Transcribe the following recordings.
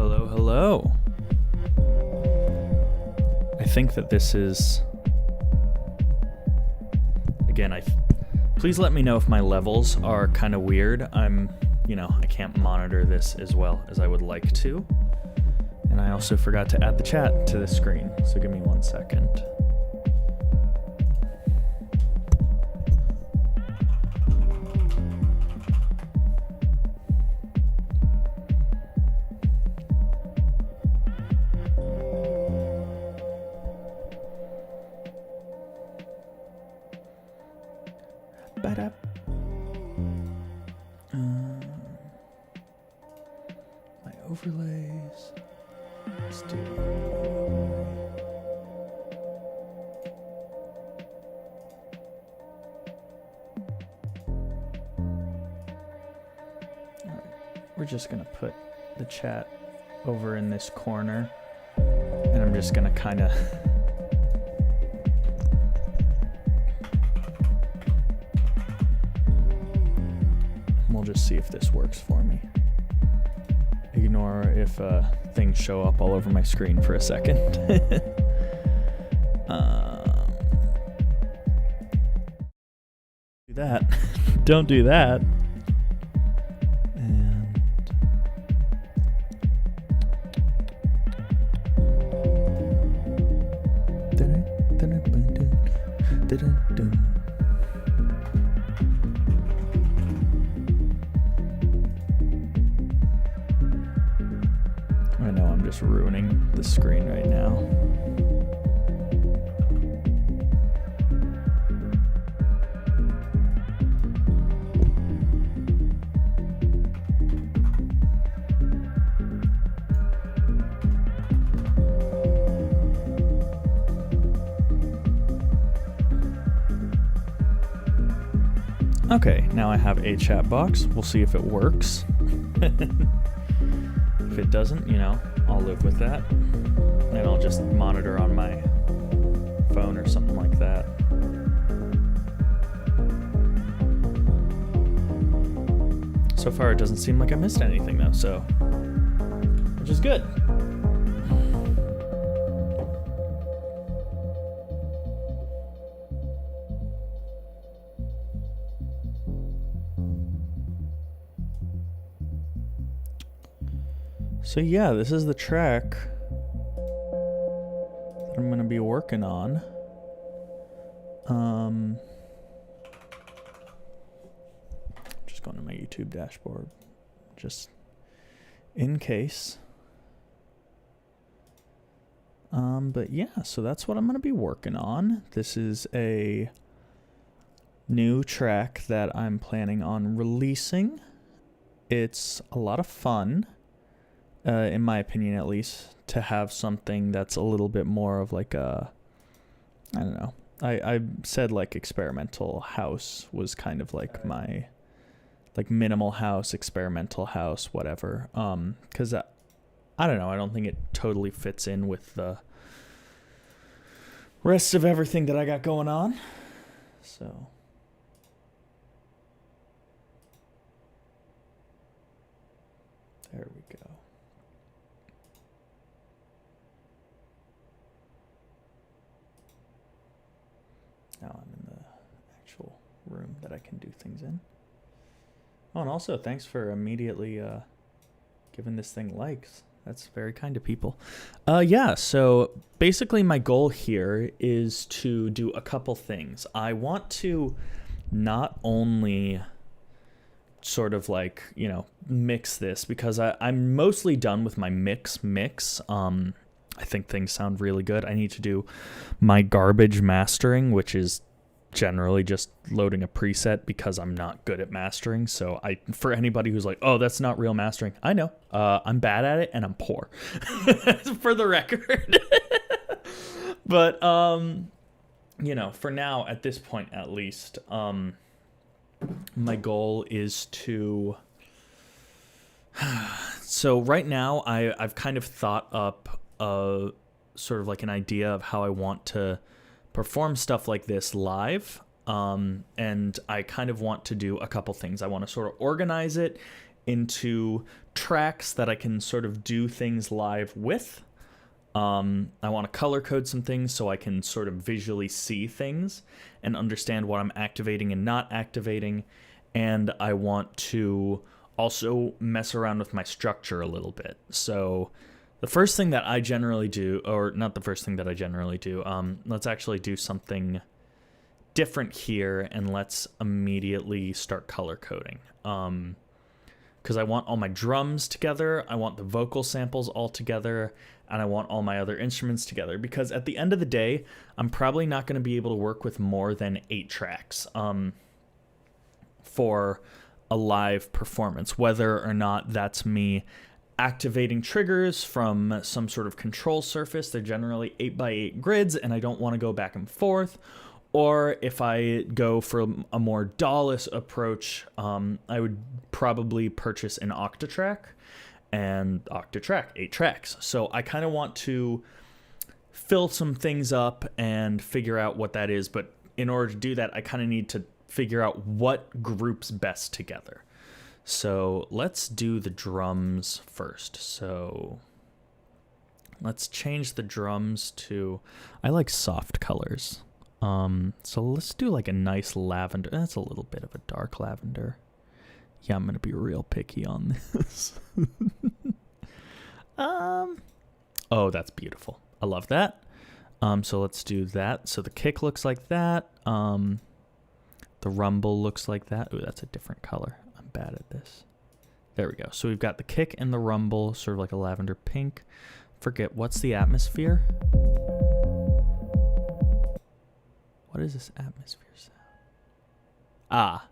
Hello, hello. I think that this is... Again, please let me know if my levels are kind of weird. I can't monitor this as well as I would like to. And I also forgot to add the chat to the screen, so give me 1 second. My overlays. Let's do. Alright, we're just gonna put the chat over in this corner, and I'm just gonna kind of. We'll just see if this works for me. Ignore if things show up all over my screen for a second. Do that. Don't do that. And I know I'm just ruining the screen right now. Okay, now I have a chat box. We'll see if it works. If it doesn't, I'll live with that. And I'll just monitor on my phone or something like that. So far, it doesn't seem like I missed anything, though, so... which is good. So yeah, this is the track that I'm going to be working on. Just going to my YouTube dashboard, just in case. But yeah, so that's what I'm going to be working on. This is a new track that I'm planning on releasing. It's a lot of fun. In my opinion, at least, to have something that's a little bit more of like a, I don't know. I said like experimental house was kind of like my, like minimal house, experimental house, whatever. Because I don't know. I don't think it totally fits in with the rest of everything that I got going on. So. There we go. Now I'm in the actual room that I can do things in. Oh, and also thanks for immediately giving this thing likes. That's very kind of people. Yeah, so basically my goal here is to do a couple things. I want to not only sort of like, mix this, because I'm mostly done with my mix. I think things sound really good. I need to do my garbage mastering, which is generally just loading a preset because I'm not good at mastering. So for anybody who's like, oh, that's not real mastering, I know. I'm bad at it and I'm poor, for the record. But, for now, at this point at least, my goal is to... So right now, I've kind of thought up sort of like an idea of how I want to perform stuff like this live. And I kind of want to do a couple things. I want to sort of organize it into tracks that I can sort of do things live with. I want to color code some things so I can sort of visually see things and understand what I'm activating and not activating. And I want to also mess around with my structure a little bit. So the first thing that I generally do, or not the first thing that I generally do, let's actually do something different here, and let's immediately start color coding. Because I want all my drums together, I want the vocal samples all together, and I want all my other instruments together. Because at the end of the day, I'm probably not going to be able to work with more than 8 tracks for a live performance, whether or not that's me activating triggers from some sort of control surface. They're generally 8x8 grids, and I don't want to go back and forth. Or if I go for a more DAW-less approach, I would probably purchase an Octatrack, and Octatrack, 8 tracks. So I kind of want to fill some things up and figure out what that is. But in order to do that, I kind of need to figure out what groups best together. So let's do the drums first. So let's change the drums to, I like soft colors. So let's do like a nice lavender. That's a little bit of a dark lavender. Yeah, I'm going to be real picky on this. Oh, that's beautiful. I love that. So let's do that. So the kick looks like that. The rumble looks like that. Ooh, that's a different color. I'm bad at this. There we go. So we've got the kick and the rumble, sort of like a lavender pink. Forget, what's the atmosphere? What is this atmosphere sound? Ah.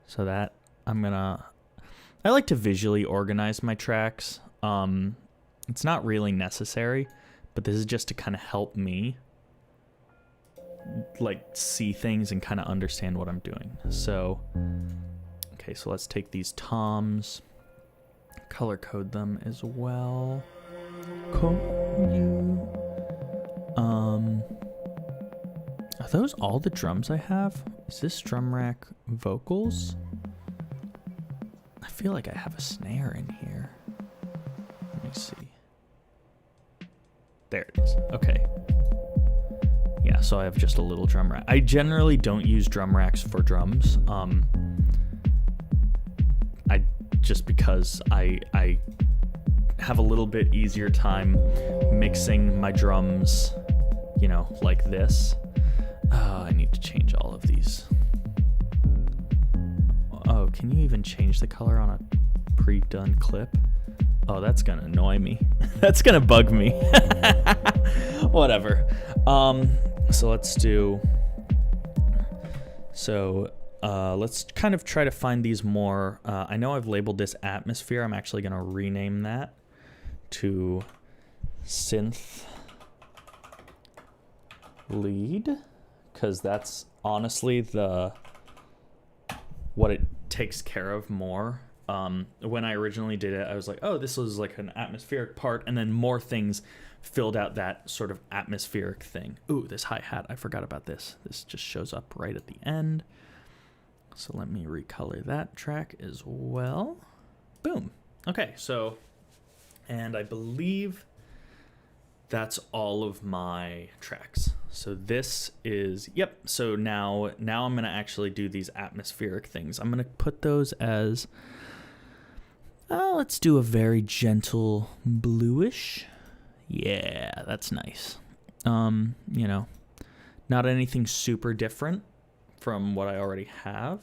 So that, I like to visually organize my tracks. It's not really necessary, but this is just to kind of help me like see things and kind of understand what I'm doing. So, okay, so let's take these toms, color code them as well. Are those all the drums I have? Is this drum rack vocals? I feel like I have a snare in here. Let me see. There it is. Okay. Yeah, so I have just a little drum rack. I generally don't use drum racks for drums. Just because I have a little bit easier time mixing my drums, you know, like this. I need to change all of these. Oh, can you even change the color on a pre-done clip? Oh, that's gonna annoy me. That's gonna bug me. Whatever. So let's do... let's kind of try to find these more... I know I've labeled this atmosphere. I'm actually gonna rename that to synth lead, because that's honestly what it takes care of more. When I originally did it, I was like, oh, this was like an atmospheric part, and then more things filled out that sort of atmospheric thing. Ooh, this hi-hat, I forgot about this. This just shows up right at the end. So let me recolor that track as well. Boom. Okay, so, and I believe that's all of my tracks. So this is, yep, so now I'm going to actually do these atmospheric things. I'm going to put those as, let's do a very gentle bluish. Yeah, that's nice. You know, not anything super different from what I already have.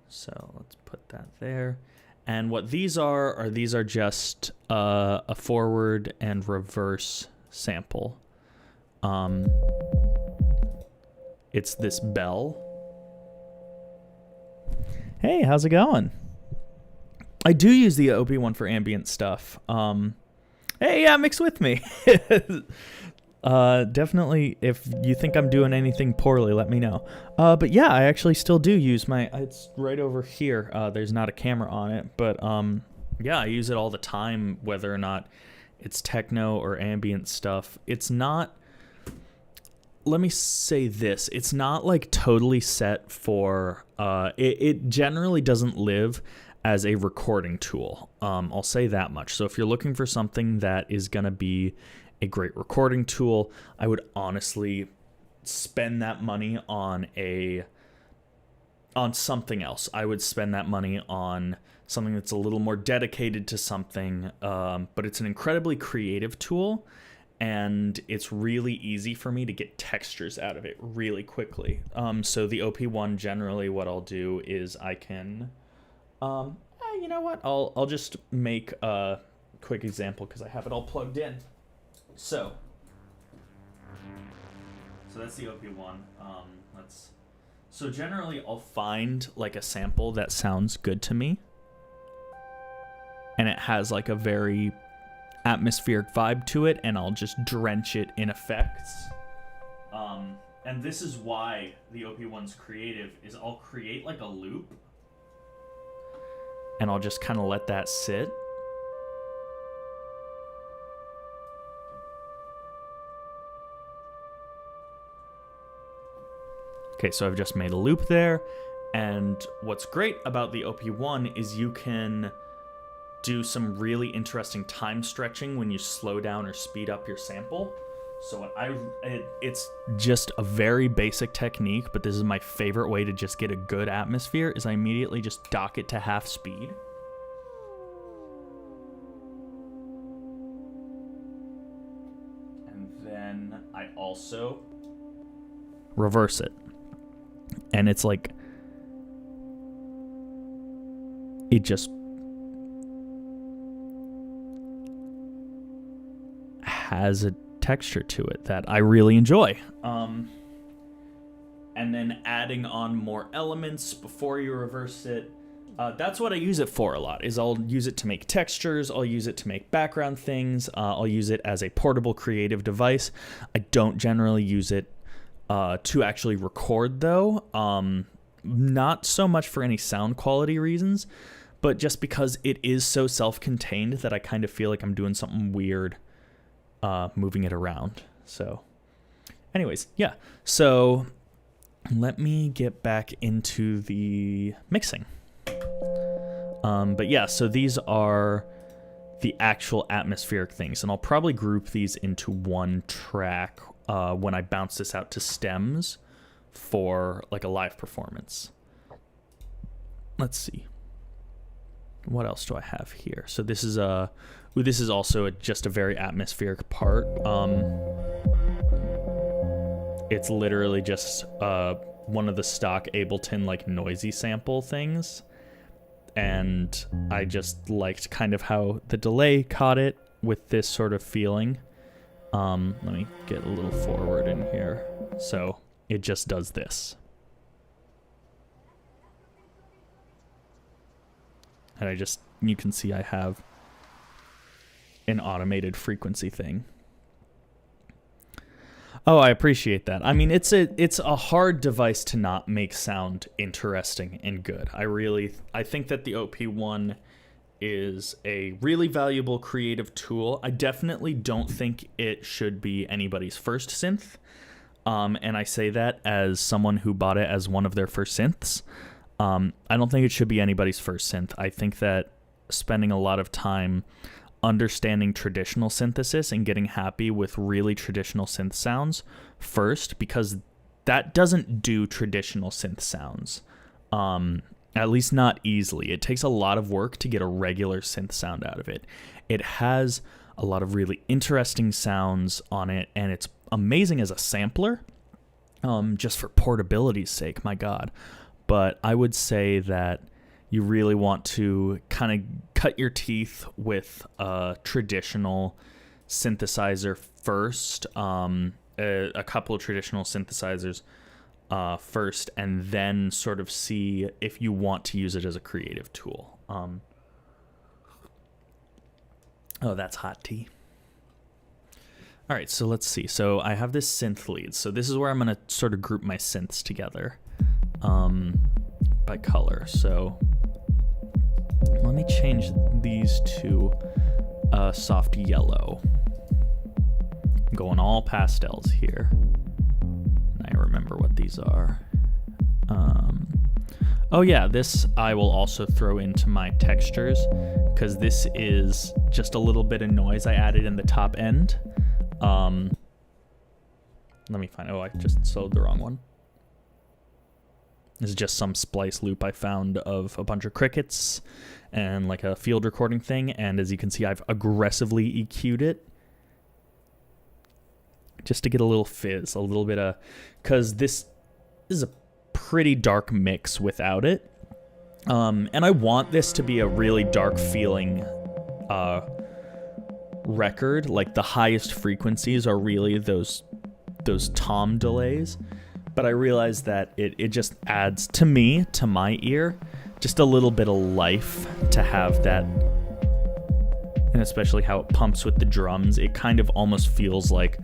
So let's put that there. And what these are just a forward and reverse sample. It's this bell. Hey, how's it going? I do use the OP one for ambient stuff. Hey, yeah, mix with me. Definitely, if you think I'm doing anything poorly, let me know. But yeah, I actually still do use it's right over here. There's not a camera on it, but yeah, I use it all the time, whether or not it's techno or ambient stuff. It's not let me say this. It's not like totally set for, it generally doesn't live as a recording tool. I'll say that much. So if you're looking for something that is going to be a great recording tool, I would honestly spend that money on something else. I would spend that money on something that's a little more dedicated to something, but it's an incredibly creative tool, and it's really easy for me to get textures out of it really quickly. So the OP1, generally what I'll do is I can, you know what? I'll just make a quick example because I have it all plugged in. So that's the OP1. So generally I'll find like a sample that sounds good to me, and it has like a very atmospheric vibe to it, and I'll just drench it in effects. And this is why the OP1's creative, is I'll create like a loop, and I'll just kind of let that sit. Okay, so I've just made a loop there, and what's great about the OP1 is you can do some really interesting time stretching when you slow down or speed up your sample. So it's just a very basic technique, but this is my favorite way to just get a good atmosphere, is I immediately just dock it to half speed. And then I also reverse it. And it's like, it just has a texture to it that I really enjoy. And then adding on more elements before you reverse it. That's what I use it for a lot, is I'll use it to make textures, I'll use it to make background things, I'll use it as a portable creative device. I don't generally use it to actually record, though. Not so much for any sound quality reasons, but just because it is so self-contained that I kind of feel like I'm doing something weird moving it around. So anyways, yeah. So let me get back into the mixing. But yeah, so these are the actual atmospheric things, and I'll probably group these into one track when I bounce this out to stems for like a live performance. Let's see. What else do I have here? So this is also just a very atmospheric part. It's literally just one of the stock Ableton like noisy sample things, and I just liked kind of how the delay caught it with this sort of feeling. Let me get a little forward in here. So it just does this. And you can see I have an automated frequency thing. Oh, I appreciate that. I mean, it's a hard device to not make sound interesting and good. I think that the OP1 is a really valuable creative tool. I definitely don't think it should be anybody's first synth. And I say that as someone who bought it as one of their first synths. I don't think it should be anybody's first synth. I think that spending a lot of time understanding traditional synthesis and getting happy with really traditional synth sounds first, because that doesn't do traditional synth sounds. At least not easily. It takes a lot of work to get a regular synth sound out of it. It has a lot of really interesting sounds on it, and it's amazing as a sampler, just for portability's sake, my God. But I would say that you really want to kind of cut your teeth with a traditional synthesizer first, a couple of traditional synthesizers first, and then sort of see if you want to use it as a creative tool. Oh, that's hot tea. All right, so let's see. So I have this synth lead. So this is where I'm going to sort of group my synths together by color. So let me change these to soft yellow. I'm going all pastels here. remember what these are. Oh yeah, this I will also throw into my textures, because this is just a little bit of noise I added in the top end. Let me find, oh, I just soloed the wrong one. This is just some splice loop I found of a bunch of crickets and like a field recording thing, and as you can see, I've aggressively EQ'd it just to get a little fizz, a little bit of, because this is a pretty dark mix without it. And I want this to be a really dark feeling record. Like the highest frequencies are really those tom delays. But I realize that it just adds, to me, to my ear, just a little bit of life to have that. And especially how it pumps with the drums. It kind of almost feels like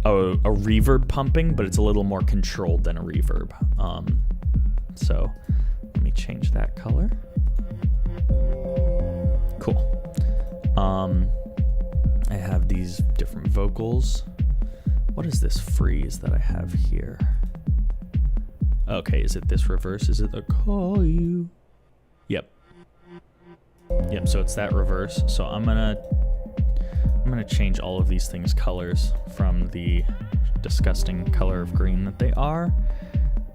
a reverb pumping, but it's a little more controlled than a reverb. So let me change that color. Cool. I have these different vocals. What is this freeze that I have here? Okay, is it this reverse? Is it the call you? Yep. Yep, so it's that reverse. So I'm gonna change all of these things colors from the disgusting color of green that they are.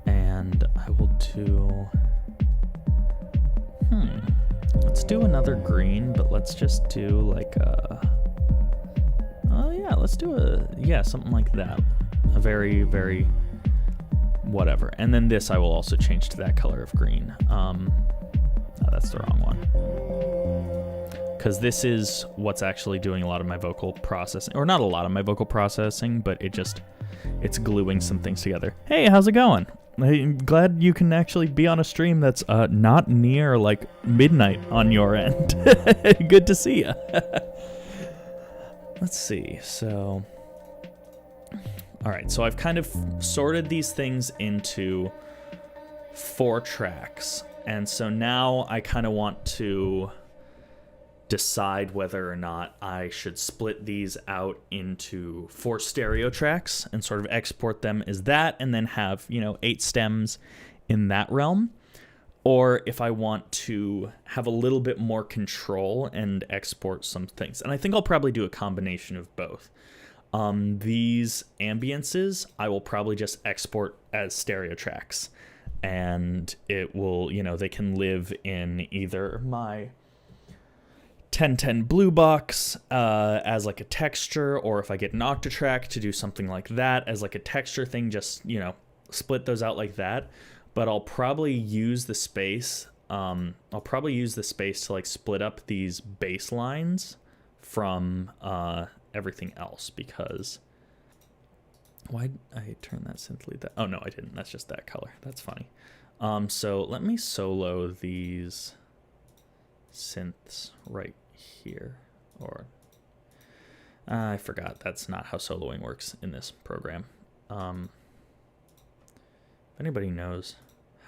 And I will do... Let's do another green, but let's just do like a... Oh yeah, let's do something like that. A very, very... whatever. And then this I will also change to that color of green. That's the wrong one. Because this is what's actually doing a lot of my vocal processing. Or not a lot of my vocal processing, but it's gluing some things together. Hey, how's it going? I'm glad you can actually be on a stream that's not near like midnight on your end. Good to see you. Let's see. So, all right. So I've kind of sorted these things into 4 tracks. And so now I kind of want to decide whether or not I should split these out into 4 stereo tracks and sort of export them as that, and then have, 8 stems in that realm. Or if I want to have a little bit more control and export some things. And I think I'll probably do a combination of both. These ambiences, I will probably just export as stereo tracks. And it will, they can live in either my 1010 Blue Box as like a texture, or if I get an Octatrack to do something like that as like a texture thing, just, split those out like that. But I'll probably use the space. To like split up these bass lines from everything else, because why'd I turn that synthly that? Oh no, I didn't. That's just that color. That's funny. So let me solo these synths right here. Or I forgot. That's not how soloing works in this program. If anybody knows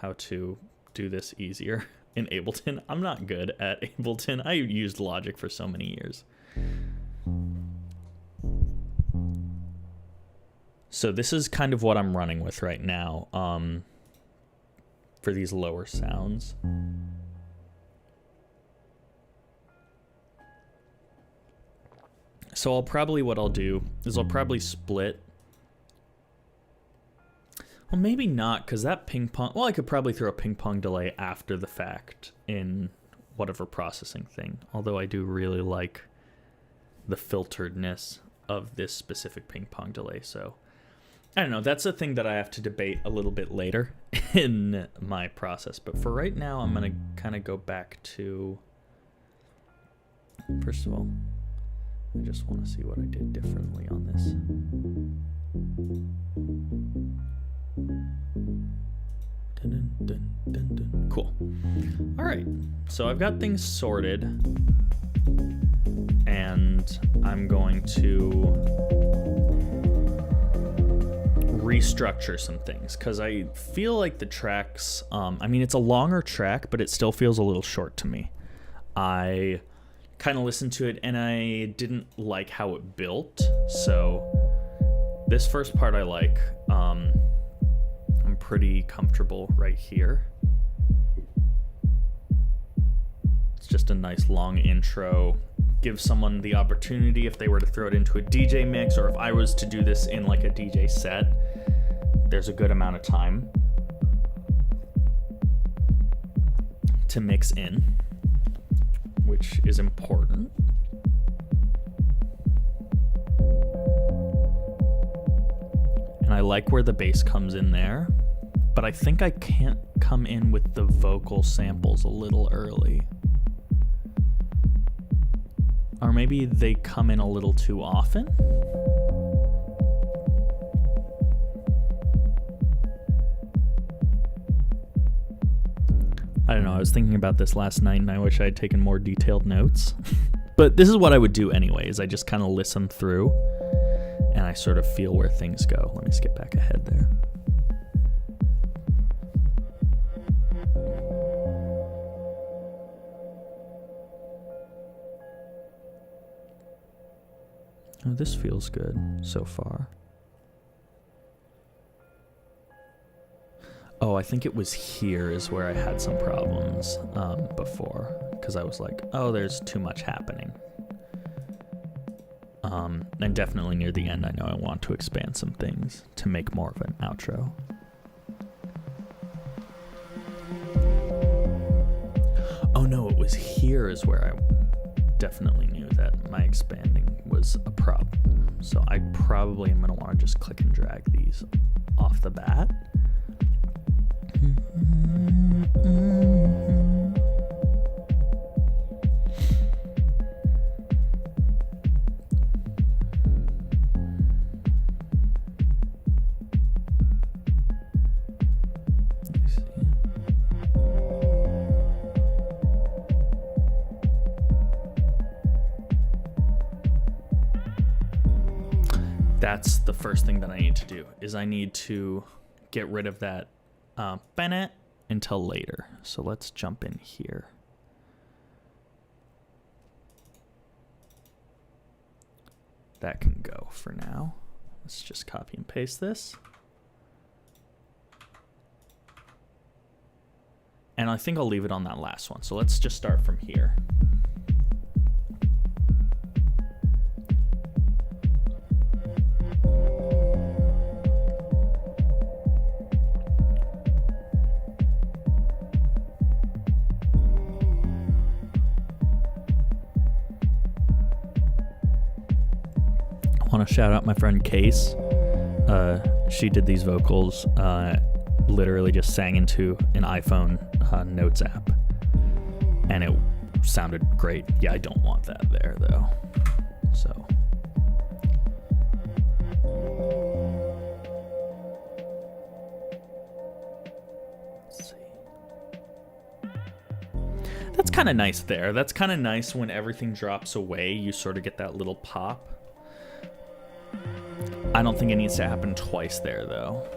how to do this easier in Ableton, I'm not good at Ableton. I used Logic for so many years. So this is kind of what I'm running with right now for these lower sounds. So what I'll do is I'll probably split. Well, maybe not, because that ping pong... Well, I could probably throw a ping pong delay after the fact in whatever processing thing. Although I do really like the filteredness of this specific ping pong delay. So, I don't know. That's a thing that I have to debate a little bit later in my process. But for right now, I'm going to kind of go back to... First of all, I just want to see what I did differently on this. Dun, dun, dun, dun. Cool. All right, so I've got things sorted, and I'm going to restructure some things because I feel like the tracks, it's a longer track, but it still feels a little short to me. I kind of listened to it and I didn't like how it built, so this first part I like. I'm pretty comfortable right here. It's just a nice long intro. Give someone the opportunity if they were to throw it into a DJ mix, or if I was to do this in like a DJ set, there's a good amount of time to mix in, which is important. And I like where the bass comes in there, but I think I can't come in with the vocal samples a little early. Or maybe they come in a little too often. I don't know, I was thinking about this last night and I wish I had taken more detailed notes. But this is what I would do anyways. I just kind of listen through and I sort of feel where things go. Let me skip back ahead there. Oh, this feels good so far. Oh, I think it was here is where I had some problems before, because I was like, oh, there's too much happening. And definitely near the end, I know I want to expand some things to make more of an outro. Oh no, it was here is where I definitely knew that my expanding was a problem. So I probably am going to want to just click and drag these off the bat. That's the first thing that I need to do, is I need to get rid of that Bennett until later. So let's jump in here. That can go for now. Let's just copy and paste this. And I think I'll leave it on that last one. So let's just start from here. I want to shout out my friend Case. She did these vocals, literally just sang into an iPhone notes app, and it sounded great. Yeah, I don't want that there though. So let's see. That's kind of nice there. That's kind of nice when everything drops away. You sort of get that little pop. I don't think it needs to happen twice there, though.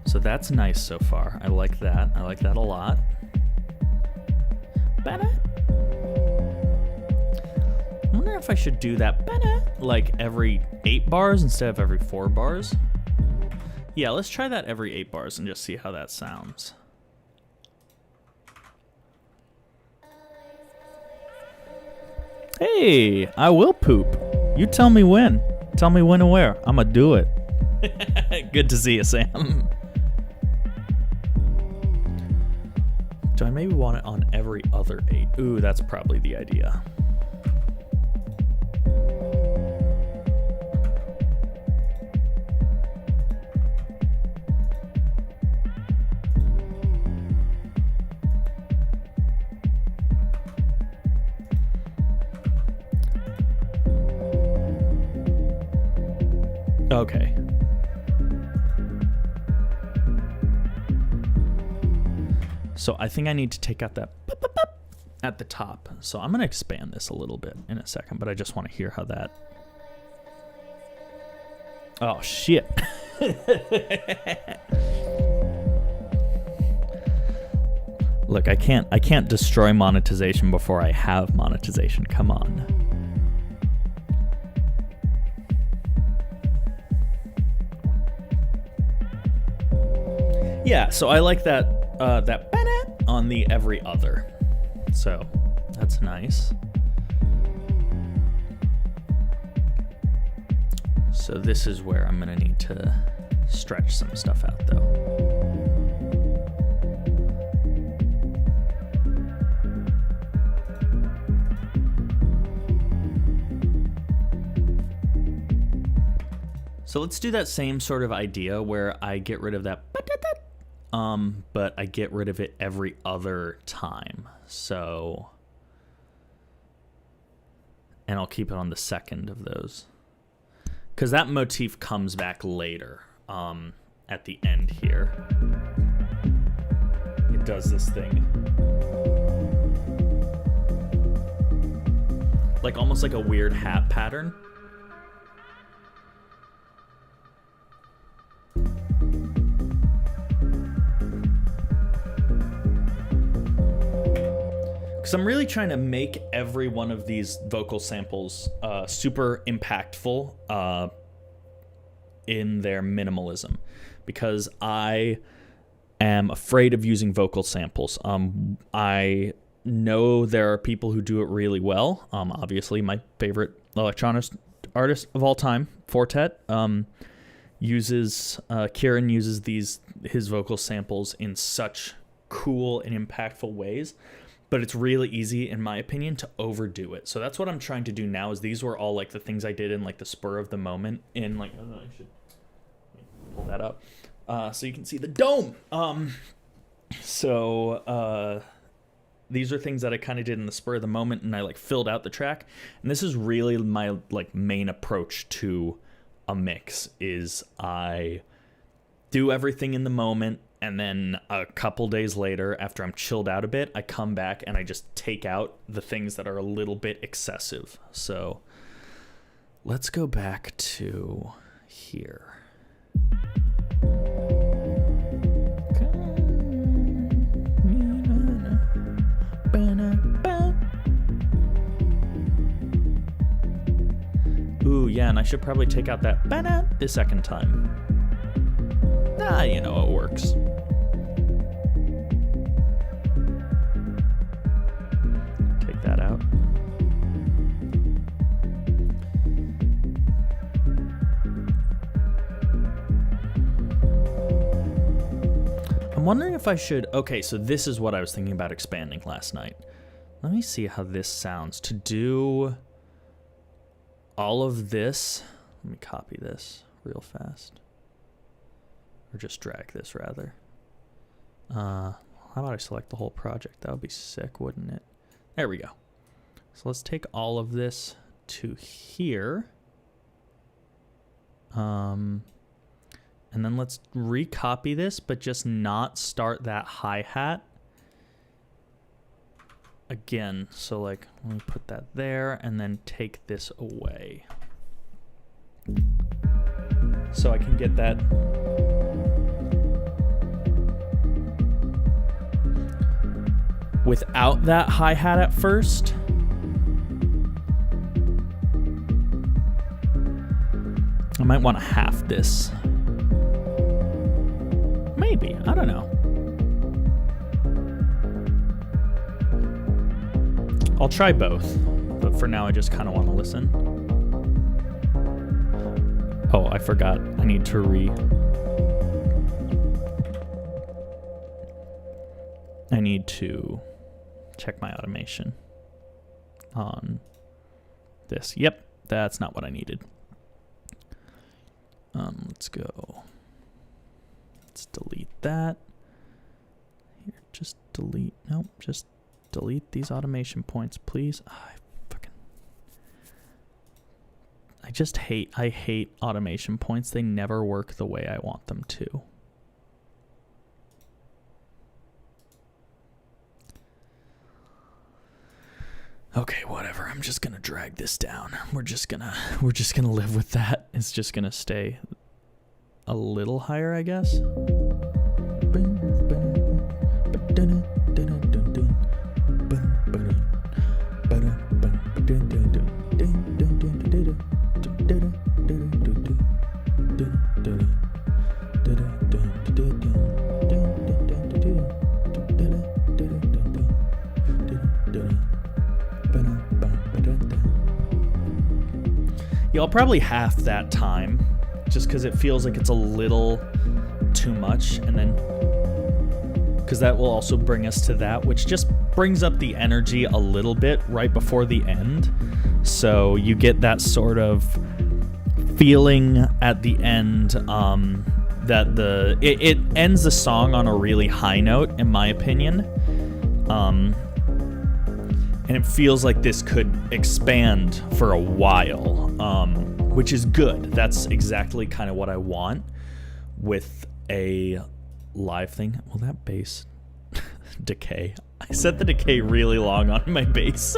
So that's nice so far. I like that. I like that a lot. Bennett? I wonder if I should do that like every 8 bars instead of every 4 bars. Yeah, let's try that every 8 bars and just see how that sounds. Hey, I will poop. You tell me when. Tell me when and where. I'm gonna do it. Good to see you, Sam. Do I maybe want it on every other 8? Ooh, that's probably the idea. Okay. So I think I need to take out that at the top. So I'm going to expand this a little bit in a second, but I just want to hear how that... Oh, shit. Look, I can't destroy monetization before I have monetization. Come on. Yeah, so I like that that on the every other. So that's nice. So this is where I'm gonna need to stretch some stuff out though. So let's do that same sort of idea where I get rid of that, but I get rid of it every other time. So, and I'll keep it on the second of those. Because that motif comes back later, at the end here. It does this thing. Like almost like a weird hat pattern. Because I'm really trying to make every one of these vocal samples super impactful in their minimalism. Because I am afraid of using vocal samples. I know there are people who do it really well. Obviously, my favorite electronic artist of all time, Fortet, Kieran uses his vocal samples in such cool and impactful ways. But it's really easy, in my opinion, to overdo it. So that's what I'm trying to do now. Is these were all like the things I did in like the spur of the moment. In like, I should pull that up so you can see the dome. These are things that I kind of did in the spur of the moment, and I like filled out the track. And this is really my like main approach to a mix. Is I do everything in the moment. And then a couple days later, after I'm chilled out a bit, I come back and I just take out the things that are a little bit excessive. So let's go back to here. Ooh, yeah, and I should probably take out that the second time. You know, it works. Take that out. I'm wondering if I should... Okay, so this is what I was thinking about expanding last night. Let me see how this sounds. To do all of this... Let me copy this real fast. Or just drag this, rather. How about I select the whole project? That would be sick, wouldn't it? There we go. So let's take all of this to here. And then let's recopy this, but just not start that hi-hat. Again, so like, let me put that there, and then take this away. So I can get that... without that hi-hat at first. I might want to half this. Maybe, I don't know. I'll try both, but for now I just kind of want to listen. Oh, I forgot. I need to I need to check my automation on this. Yep, that's not what I needed. Let's go. Let's delete that. Here, just delete. Nope, just delete these automation points, please. I hate automation points. They never work the way I want them to. Okay, whatever. I'm just gonna drag this down. We're just gonna live with that. It's just gonna stay a little higher, I guess. Yeah, I'll probably half that time just because it feels like it's a little too much, and then because that will also bring us to that, which just brings up the energy a little bit right before the end. So you get that sort of feeling at the end that it ends the song on a really high note, in my opinion. And it feels like this could expand for a while, which is good. That's exactly kind of what I want with a live thing. Will that bass decay? I set the decay really long on my bass.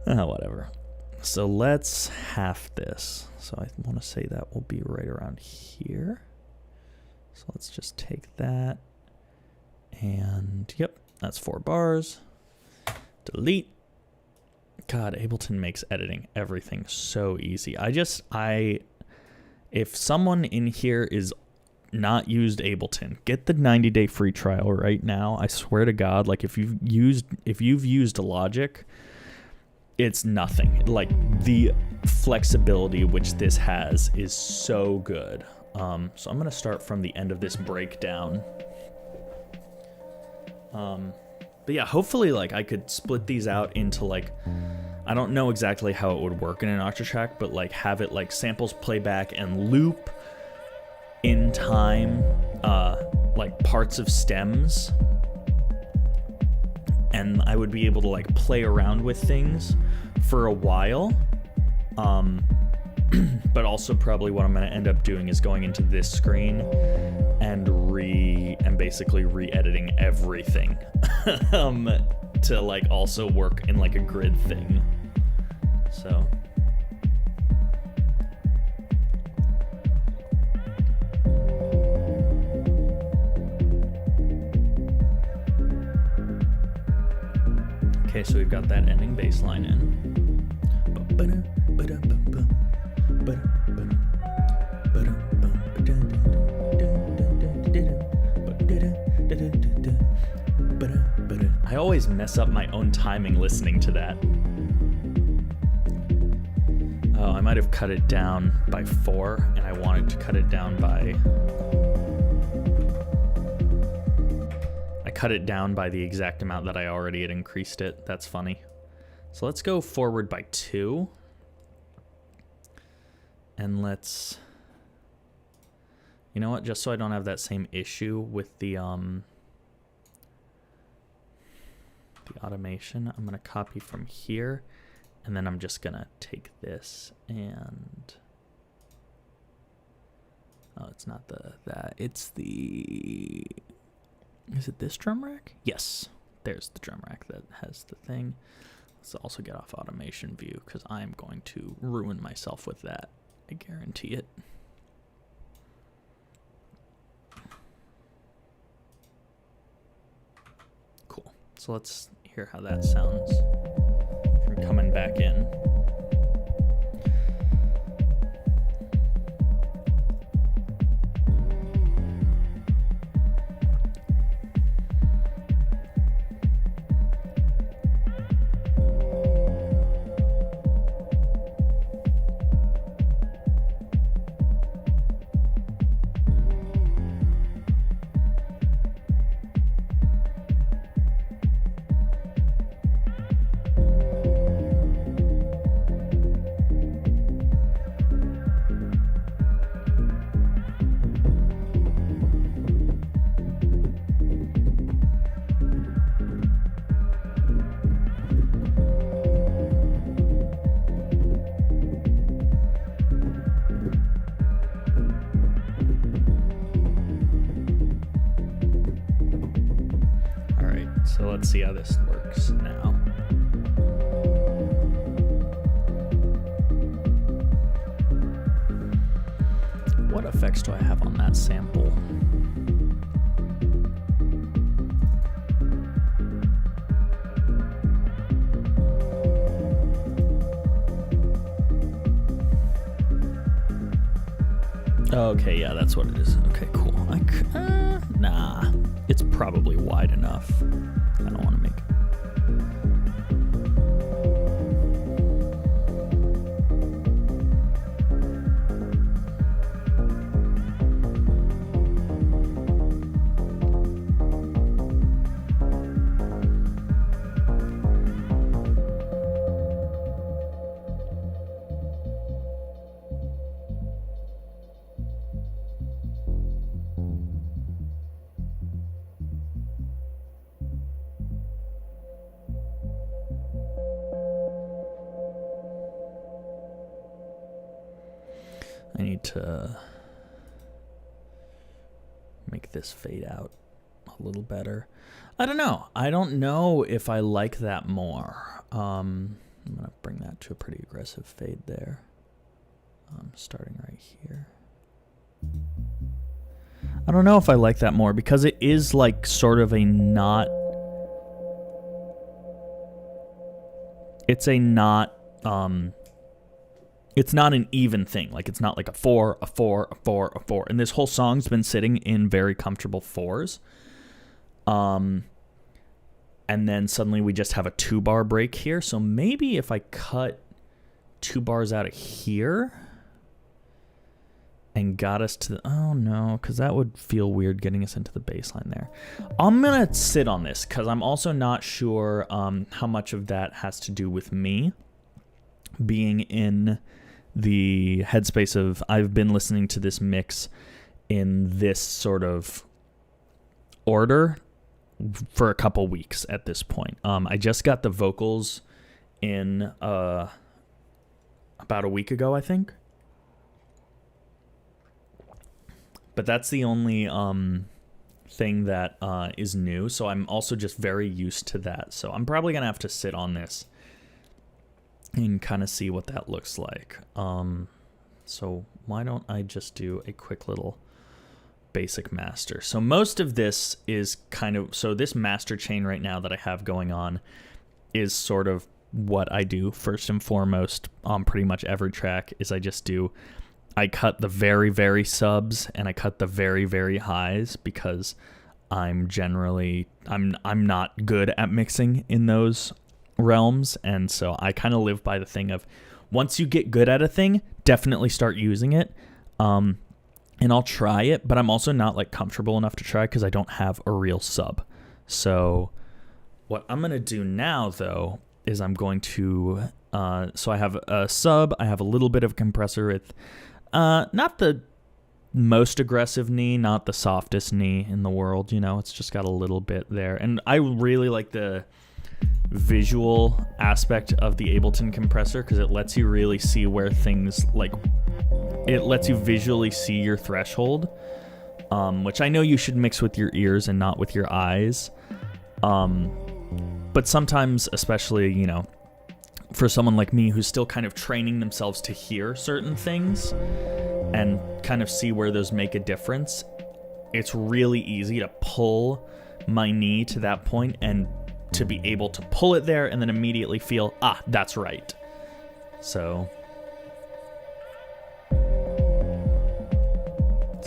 Whatever. So let's half this. So I want to say that will be right around here. So let's just take that. And yep, that's 4 bars. Delete. God, Ableton makes editing everything so easy. If someone in here is not used Ableton, get the 90-day free trial right now. I swear to God, like if you've used Logic, it's nothing. Like the flexibility which this has is so good. So I'm gonna start from the end of this breakdown. But yeah, hopefully like I could split these out into like, I don't know exactly how it would work in an Octatrack, but like have it like samples playback and loop in time, like parts of stems. And I would be able to like play around with things for a while. But also probably what I'm going to end up doing is going into this screen and basically re-editing everything to like also work in like a grid thing. So okay, so we've got that ending bass line in. I always mess up my own timing listening to that. Oh, I might have cut it down by 4, and I wanted to cut it down by... I cut it down by the exact amount that I already had increased it. That's funny. So let's go forward by 2. And let's... You know what? Just so I don't have that same issue with the automation, I'm going to copy from here, and then I'm just going to take this and... Oh, it's not that. It's the... Is it this drum rack? Yes. There's the drum rack that has the thing. Let's also get off automation view, because I'm going to ruin myself with that. I guarantee it. Cool. So let's hear how that sounds from coming back in. So let's see how this works now. What effects do I have on that sample? Okay, yeah, that's what it is. Okay, cool. Nah, it's probably wide enough. I don't want to make it. I need to make this fade out a little better. I don't know. I don't know if I like that more. I'm going to bring that to a pretty aggressive fade there. Starting right here. I don't know if I like that more because it is like sort of a not... It's a not... It's not an even thing. Like, it's not like a 4, a 4, a 4, a 4. And this whole song's been sitting in very comfortable 4s. And then suddenly we just have a 2-bar break here. So maybe if I cut 2 bars out of here and got us to the... Oh, no, because that would feel weird getting us into the bass line there. I'm going to sit on this because I'm also not sure how much of that has to do with me being in the headspace of I've been listening to this mix in this sort of order for a couple weeks at this point. I just got the vocals in about a week ago, I think. But that's the only thing that is new. So I'm also just very used to that. So I'm probably going to have to sit on this and kind of see what that looks like. So why don't I just do a quick little basic master. So most of this is kind of... So this master chain right now that I have going on is sort of what I do first and foremost on pretty much every track is I cut the very, very subs and I cut the very, very highs because I'm not good at mixing in those realms, and so I kind of live by the thing of once you get good at a thing, definitely start using it. And I'll try it, but I'm also not like comfortable enough to try because I don't have a real sub. So what I'm gonna do now though is I'm going to so I have a sub, I have a little bit of compressor with not the most aggressive knee, not the softest knee in the world, you know, it's just got a little bit there. And I really like the visual aspect of the Ableton compressor because it lets you really see where things like it lets you visually see your threshold, which I know you should mix with your ears and not with your eyes, but sometimes, especially, you know, for someone like me who's still kind of training themselves to hear certain things and kind of see where those make a difference, it's really easy to pull my knee to that point and to be able to pull it there and then immediately feel, that's right. So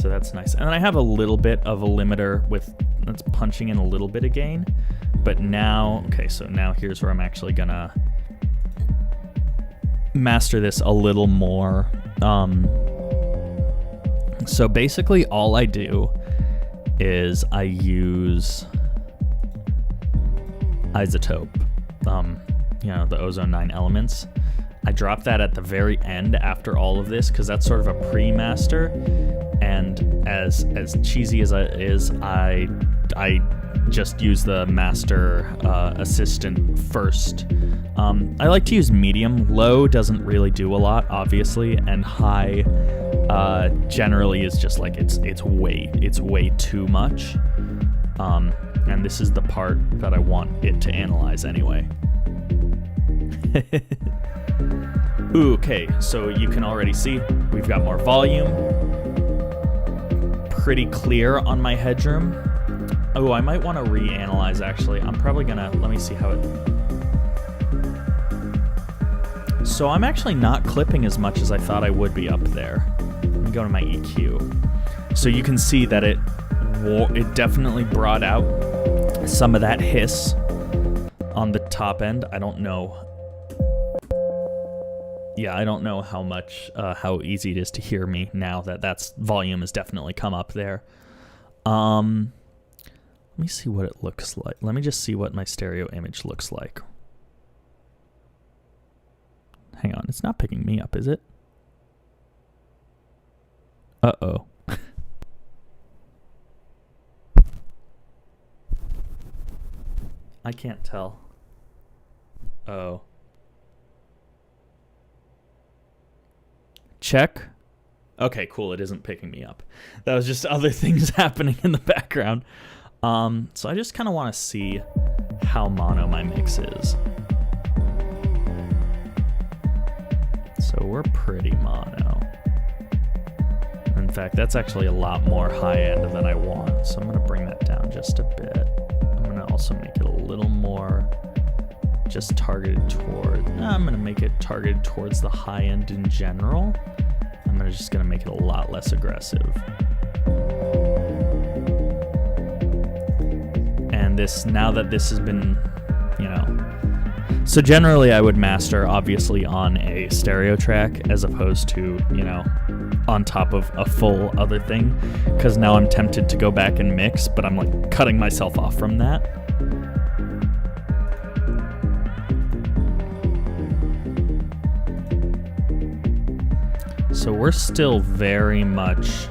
that's nice. And then I have a little bit of a limiter that's punching in a little bit of gain. But now, okay, so now here's where I'm actually gonna master this a little more. So basically all I do is I use iZotope, you know, the Ozone 9 Elements. I drop that at the very end after all of this because that's sort of a pre-master, and as cheesy as it is, I just use the master assistant first. I like to use medium. Low doesn't really do a lot, obviously, and high generally is just like it's way too much. And this is the part that I want it to analyze anyway. Ooh, okay, so you can already see we've got more volume. pretty clear on my headroom. Oh, I might want to reanalyze, actually. I'm probably gonna, let me see how it... So I'm actually not clipping as much as I thought I would be up there. Let me go to my EQ. So you can see that it definitely brought out some of that hiss on the top end. I don't know. Yeah, I don't know how much, how easy it is to hear me now that that's volume has definitely come up there. Let me see what it looks like. Let me just see what my stereo image looks like. Hang on, it's not picking me up, is it? Uh-oh. I can't tell. Oh. Check. Okay, cool. It isn't picking me up. That was just other things happening in the background. So I just kind of want to see how mono my mix is. So we're pretty mono. In fact, that's actually a lot more high end than I want. So I'm going to bring that down just a bit. I'm going to also make it a little more just targeted toward... I'm going to make it targeted towards the high end in general. I'm just going to make it a lot less aggressive. And this, now that this has been, you know... So generally I would master, obviously, on a stereo track as opposed to, you know, on top of a full other thing. Because now I'm tempted to go back and mix, but I'm like cutting myself off from that. So we're still very much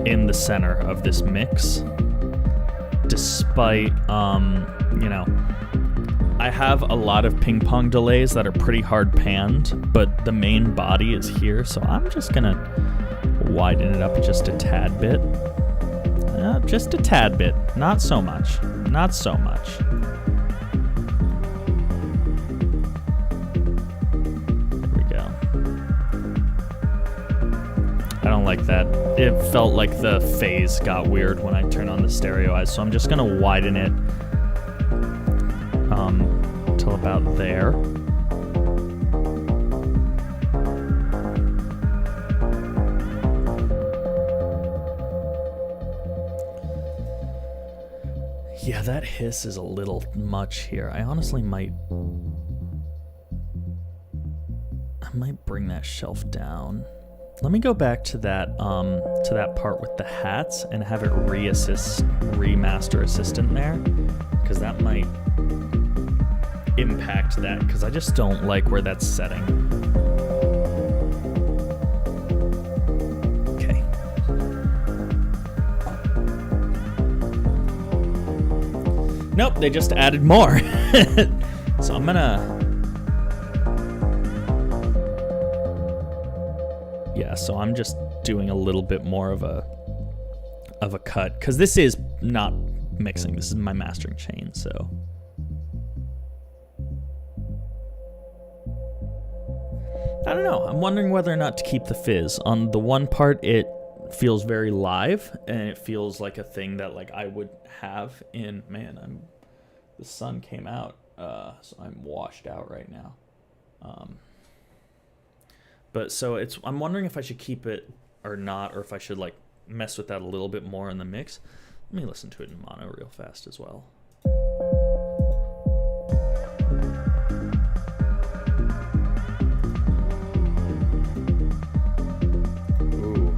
in the center of this mix, despite, you know, I have a lot of ping pong delays that are pretty hard panned, but the main body is here, so I'm just gonna widen it up just a tad bit. Just a tad bit, not so much, not so much. I don't like that. It felt like the phase got weird when I turned on the stereo eyes, so I'm just gonna widen it till about there. Yeah, that hiss is a little much here. I honestly might bring that shelf down. Let me go back to that part with the hats and have it remaster assistant there, because that might impact that, because I just don't like where that's setting. Okay. Nope, they just added more. So I'm gonna... Yeah, so I'm just doing a little bit more of a cut, because this is not mixing. This is my mastering chain, so... I don't know. I'm wondering whether or not to keep the fizz. On the one part, it feels very live, and it feels like a thing that like I would have in... Man, the sun came out, so I'm washed out right now. But so I'm wondering if I should keep it or not, or if I should like mess with that a little bit more in the mix. Let me listen to it in mono real fast as well. Ooh.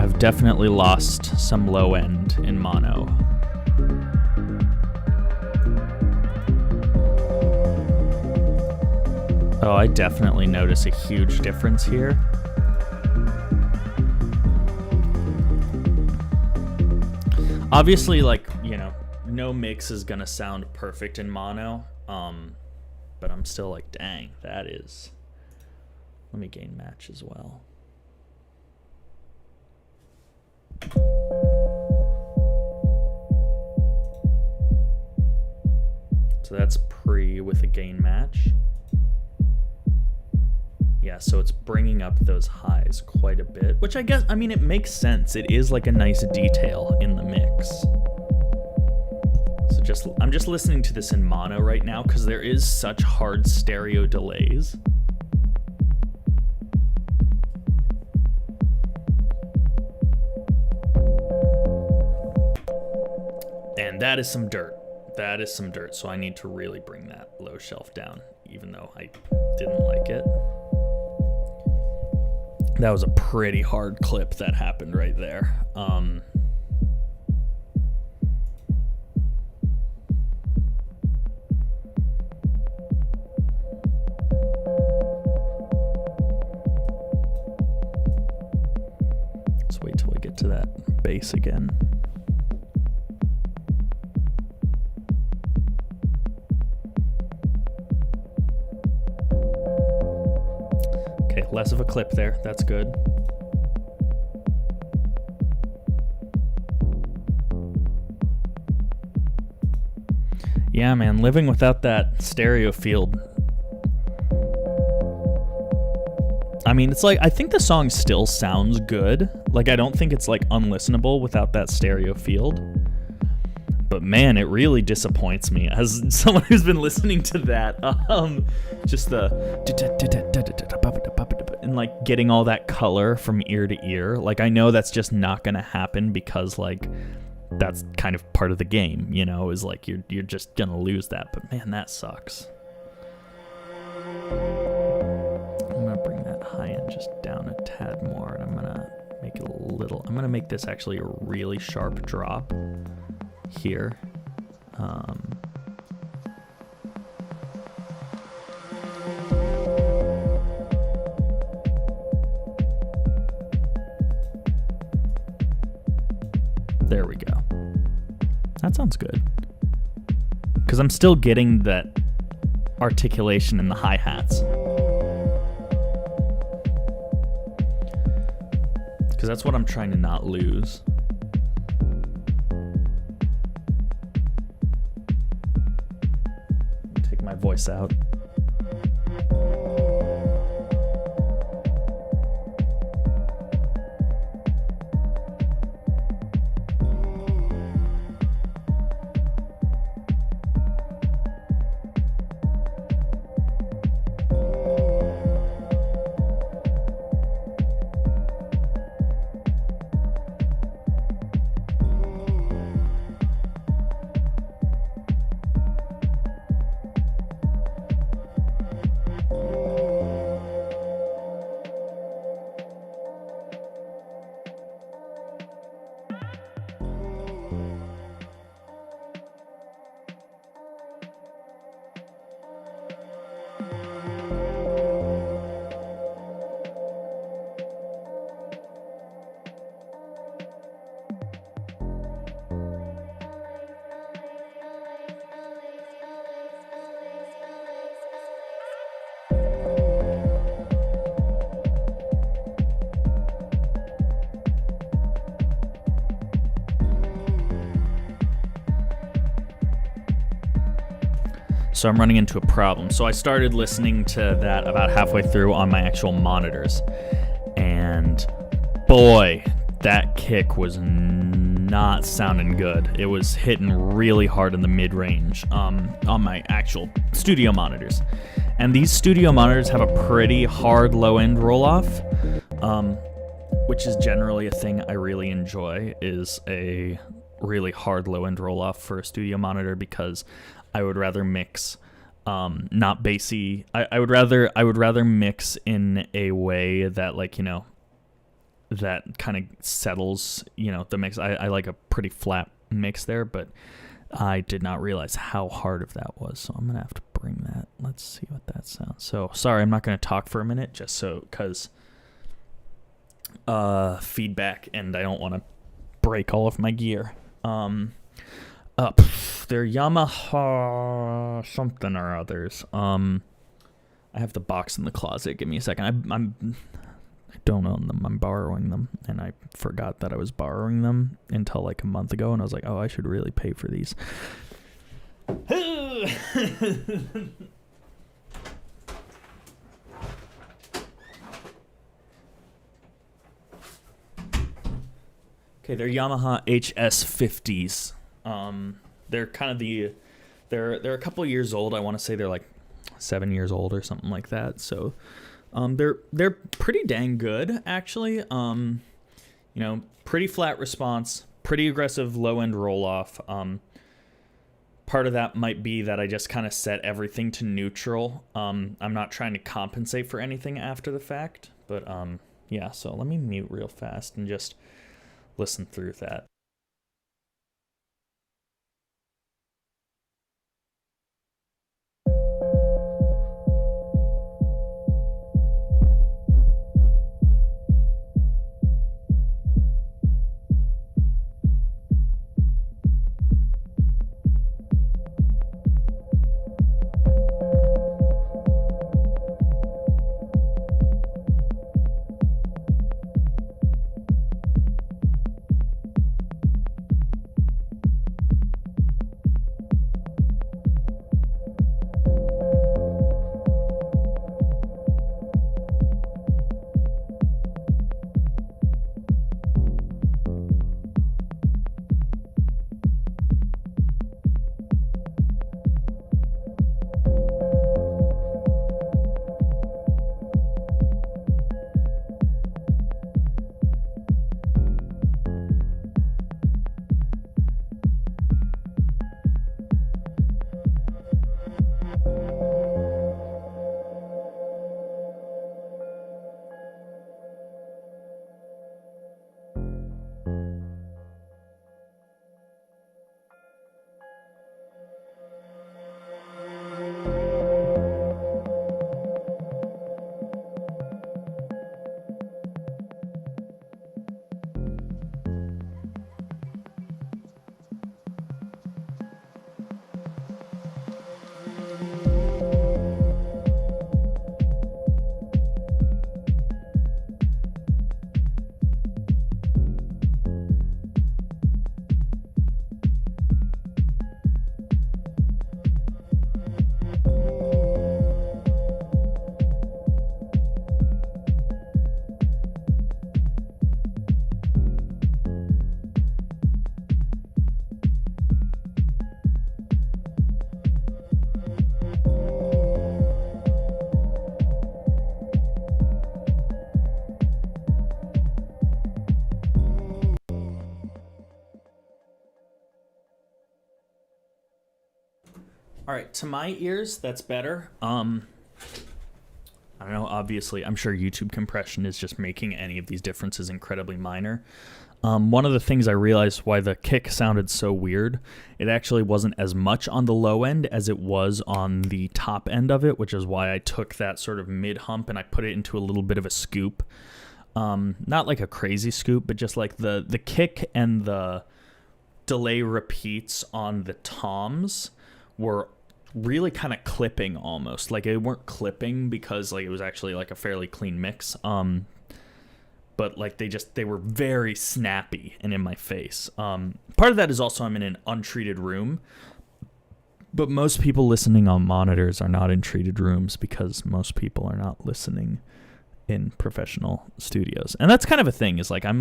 I've definitely lost some low end in mono. Oh, I definitely notice a huge difference here. Obviously, like, you know, no mix is gonna sound perfect in mono, but I'm still like, dang, that is... Let me gain match as well. So that's pre with a gain match. Yeah, so it's bringing up those highs quite a bit, which I guess, I mean, it makes sense. It is like a nice detail in the mix. So I'm just listening to this in mono right now because there is such hard stereo delays. And that is some dirt. That is some dirt. So I need to really bring that low shelf down, even though I didn't like it. That was a pretty hard clip that happened right there. Let's wait till we get to that bass again. Okay, less of a clip there. That's good. Yeah, man, living without that stereo field. I mean, it's like, I think the song still sounds good. Like, I don't think it's like unlistenable without that stereo field. But man, it really disappoints me as someone who's been listening to that. Just the and like getting all that color from ear to ear. Like, I know that's just not gonna happen because like that's kind of part of the game, you know, is like you're just gonna lose that. But man, that sucks. I'm gonna bring that high end just down a tad more, and I'm gonna make it a little. I'm gonna make this actually a really sharp drop here. There we go. That sounds good. Because I'm still getting that articulation in the hi-hats. Because that's what I'm trying to not lose. Take my voice out. So I'm running into a problem. So I started listening to that about halfway through on my actual monitors. And boy, that kick was not sounding good. It was hitting really hard in the mid-range on my actual studio monitors. And these studio monitors have a pretty hard low-end roll-off, which is generally a thing I really enjoy, is a really hard low-end roll-off for a studio monitor, because I would rather mix not bassy. I would rather mix in a way that, like, you know, that kind of settles, you know, the mix. I like a pretty flat mix there, but I did not realize how hard of that was. So I'm gonna have to bring that. Let's see what that sounds. So sorry, I'm not gonna talk for a minute, just so because feedback, and I don't want to break all of my gear. They're Yamaha something or others. I have the box in the closet. Give me a second. I don't own them. I'm borrowing them, and I forgot that I was borrowing them until like a month ago, and I was like, oh, I should really pay for these. Okay, they're Yamaha HS50s. They're kind of they're a couple years old. I want to say they're like 7 years old or something like that. So, they're pretty dang good actually. Pretty flat response, pretty aggressive low end roll off. Part of that might be that I just kind of set everything to neutral. I'm not trying to compensate for anything after the fact, but yeah. So let me mute real fast and just listen through that. All right, to my ears, that's better. I don't know, obviously, I'm sure YouTube compression is just making any of these differences incredibly minor. One of the things I realized why the kick sounded so weird, it actually wasn't as much on the low end as it was on the top end of it, which is why I took that sort of mid hump and I put it into a little bit of a scoop. Not like a crazy scoop, but just like the kick and the delay repeats on the toms were really kind of clipping almost. Like they weren't clipping because like it was actually like a fairly clean mix. But like they were very snappy and in my face. Part of that is also I'm in an untreated room. But most people listening on monitors are not in treated rooms because most people are not listening in professional studios. And that's kind of a thing is like I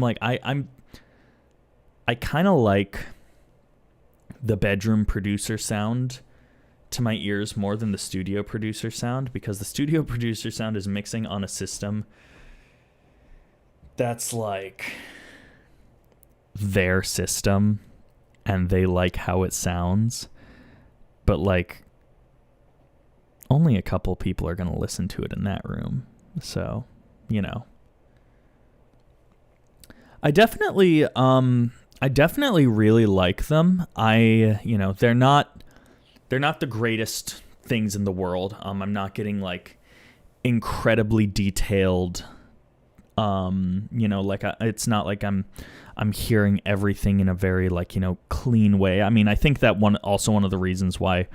kind of like the bedroom producer sound to my ears more than the studio producer sound, because the studio producer sound is mixing on a system that's like their system and they like how it sounds, but like only a couple people are going to listen to it in that room. So, you know, I definitely really like them. They're not the greatest things in the world. I'm not getting like incredibly detailed. It's not like I'm hearing everything in a very like, clean way. I mean, I think that one of the reasons why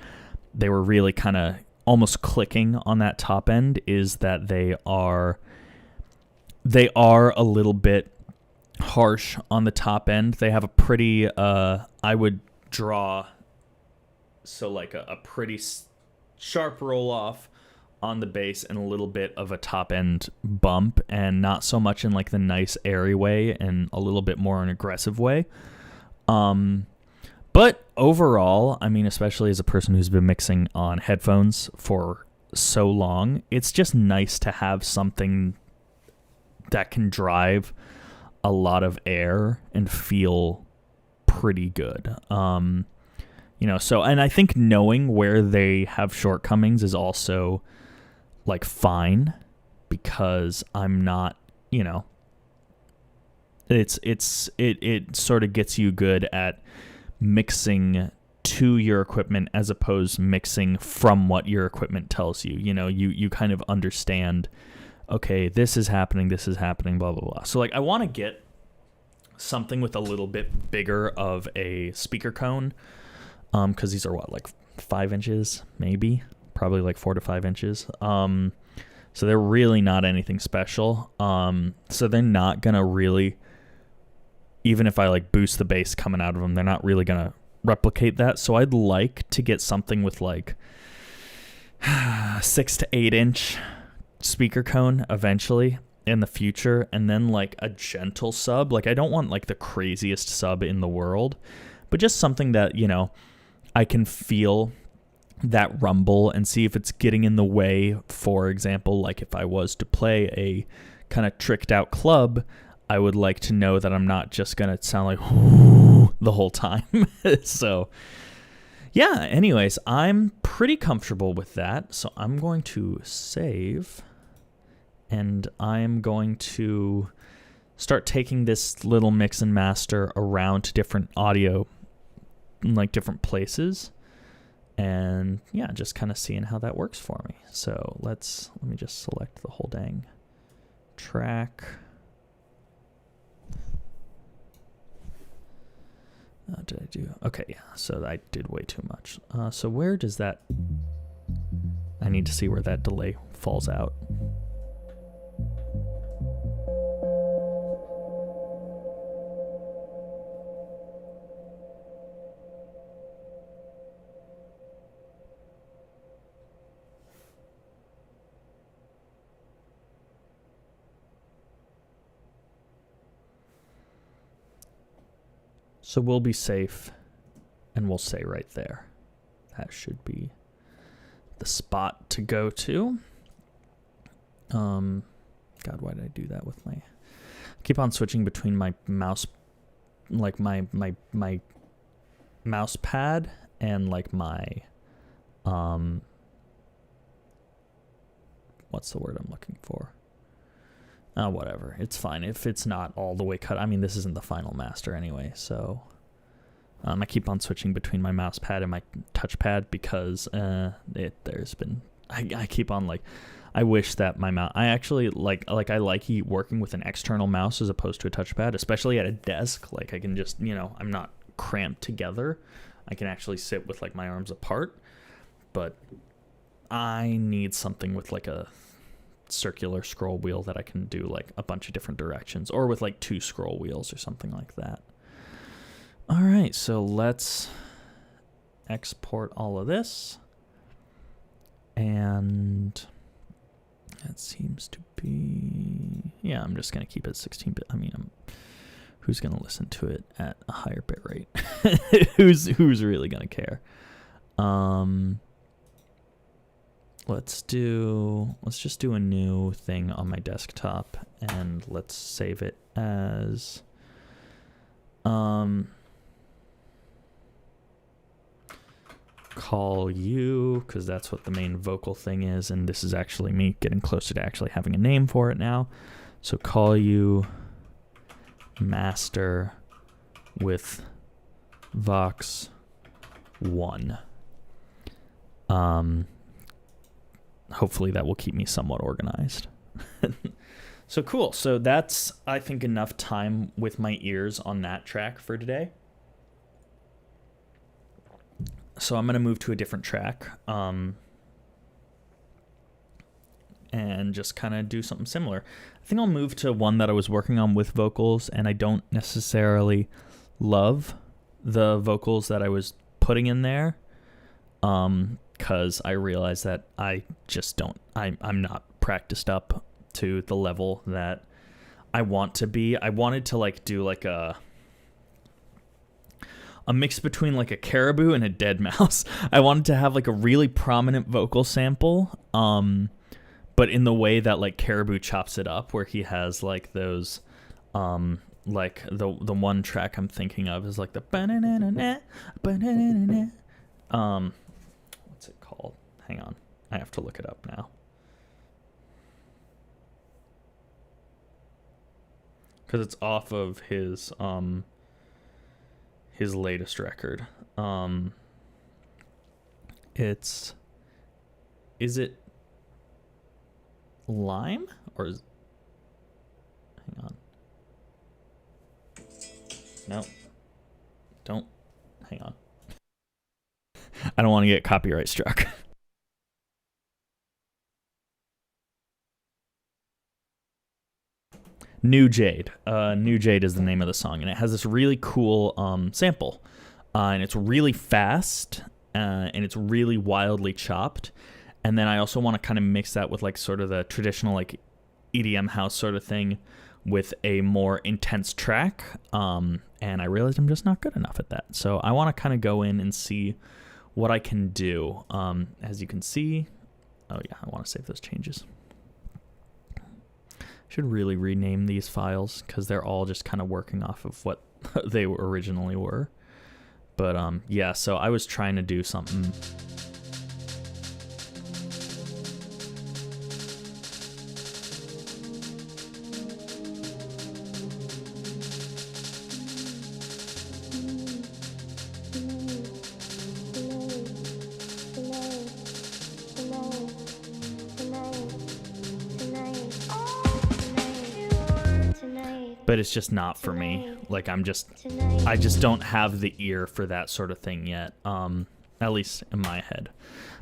they were really kind of almost clicking on that top end is that they are a little bit harsh on the top end. They have a pretty, I would draw, so like a pretty sharp roll off on the bass and a little bit of a top end bump, and not so much in like the nice airy way, and a little bit more an aggressive way. But overall, I mean, especially as a person who's been mixing on headphones for so long, it's just nice to have something that can drive a lot of air and feel pretty good. So, and I think knowing where they have shortcomings is also like fine, because I'm not, it sort of gets you good at mixing to your equipment as opposed to mixing from what your equipment tells you. You kind of understand, okay, this is happening, blah, blah, blah. So like I want to get something with a little bit bigger of a speaker cone, because these are like 5 inches, maybe, probably like 4 to 5 inches. So they're really not anything special. So they're not gonna really, even if I like boost the bass coming out of them, they're not really gonna replicate that. So I'd like to get something with like 6 to 8 inch speaker cone eventually in the future, and then like a gentle sub. Like I don't want like the craziest sub in the world, but just something that, I can feel that rumble and see if it's getting in the way. For example, like if I was to play a kind of tricked out club, I would like to know that I'm not just going to sound like the whole time. So yeah, anyways, I'm pretty comfortable with that. So I'm going to save, and I'm going to start taking this little mix and master around to different audio, like different places, and yeah, just kind of seeing how that works for me. So let me just select the whole dang track. Did I do? Okay, yeah, so I did way too much. So where does that, I need to see where that delay falls out. So we'll be safe, and we'll say right there. That should be the spot to go to. God, why did I do that with my... I keep on switching between my mouse, like my mouse pad and like my... what's the word I'm looking for? Whatever. It's fine if it's not all the way cut. I mean, this isn't the final master anyway, so I keep on switching between my mouse pad and my touchpad because there's been I keep on like, I wish that my mouse, I actually like I like working with an external mouse as opposed to a touchpad, especially at a desk. Like I can just, I'm not cramped together. I can actually sit with like my arms apart, but I need something with like a circular scroll wheel that I can do like a bunch of different directions, or with like 2 scroll wheels or something like that. All right, so let's export all of this, and that seems to be, yeah, I'm just gonna keep it 16-bit. I mean, who's gonna listen to it at a higher bit rate? who's really gonna care? Let's just do a new thing on my desktop, and let's save it as call you, because that's what the main vocal thing is, and this is actually me getting closer to actually having a name for it now. So call you master with Vox 1. Hopefully that will keep me somewhat organized. So cool. So that's, I think, enough time with my ears on that track for today. So I'm going to move to a different track and just kind of do something similar. I think I'll move to one that I was working on with vocals, and I don't necessarily love the vocals that I was putting in there. because I realized that I just don't. I'm not practiced up to the level that I want to be. I wanted to like do like a mix between like a caribou and a dead mouse. I wanted to have like a really prominent vocal sample, but in the way that like Caribou chops it up, where he has like those, like the one track I'm thinking of is like the what's it called? Hang on, I have to look it up now. Because it's off of his latest record. Is it Lime or is, hang on. No. Don't. Hang on. I don't want to get copyright struck. New Jade. New Jade is the name of the song, and it has this really cool sample. And it's really fast, and it's really wildly chopped. And then I also want to kind of mix that with like sort of the traditional like EDM house sort of thing with a more intense track. And I realized I'm just not good enough at that. So I want to kind of go in and see what I can do. As you can see, oh yeah, I want to save those changes. Should really rename these files because they're all just kind of working off of what they originally were. But yeah, so I was trying to do something. But it's just not for me. Like I just don't have the ear for that sort of thing yet. At least in my head.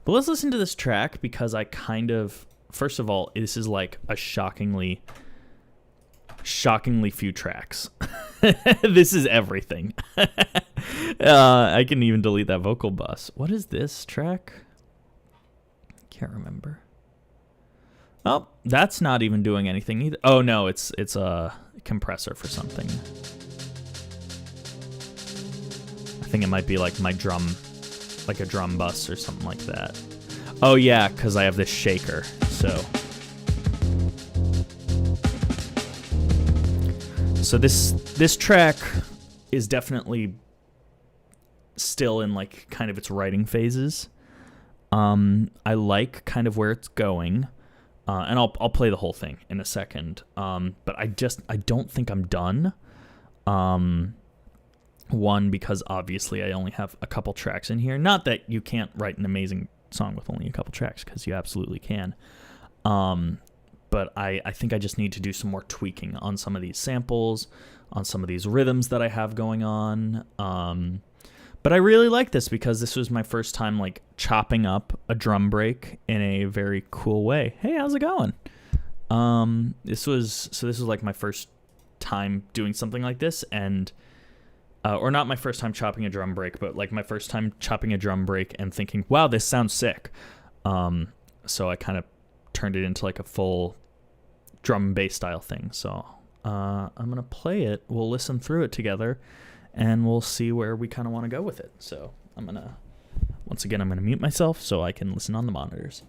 But let's listen to this track because I kind of, first of all, this is like a shockingly few tracks. This is everything. I can even delete that vocal bus. What is this track? Can't remember. Oh, that's not even doing anything either. Oh no, it's a compressor for something. I think it might be like my drum, like a drum bus or something like that. Oh yeah, because I have this shaker. So this track is definitely still in like kind of its writing phases. I like kind of where it's going. And I'll play the whole thing in a second. But I don't think I'm done. One, because obviously I only have a couple tracks in here. Not that you can't write an amazing song with only a couple tracks, because you absolutely can. But I think I just need to do some more tweaking on some of these samples, on some of these rhythms that I have going on. But I really like this because this was my first time like chopping up a drum break in a very cool way. Hey, how's it going? This was like my first time doing something like this, and or not my first time chopping a drum break, but like my first time chopping a drum break and thinking, wow, this sounds sick. So I kind of turned it into like a full drum and bass style thing. So I'm gonna play it. We'll listen through it together. And we'll see where we kind of want to go with it. So I'm going to mute myself so I can listen on the monitors.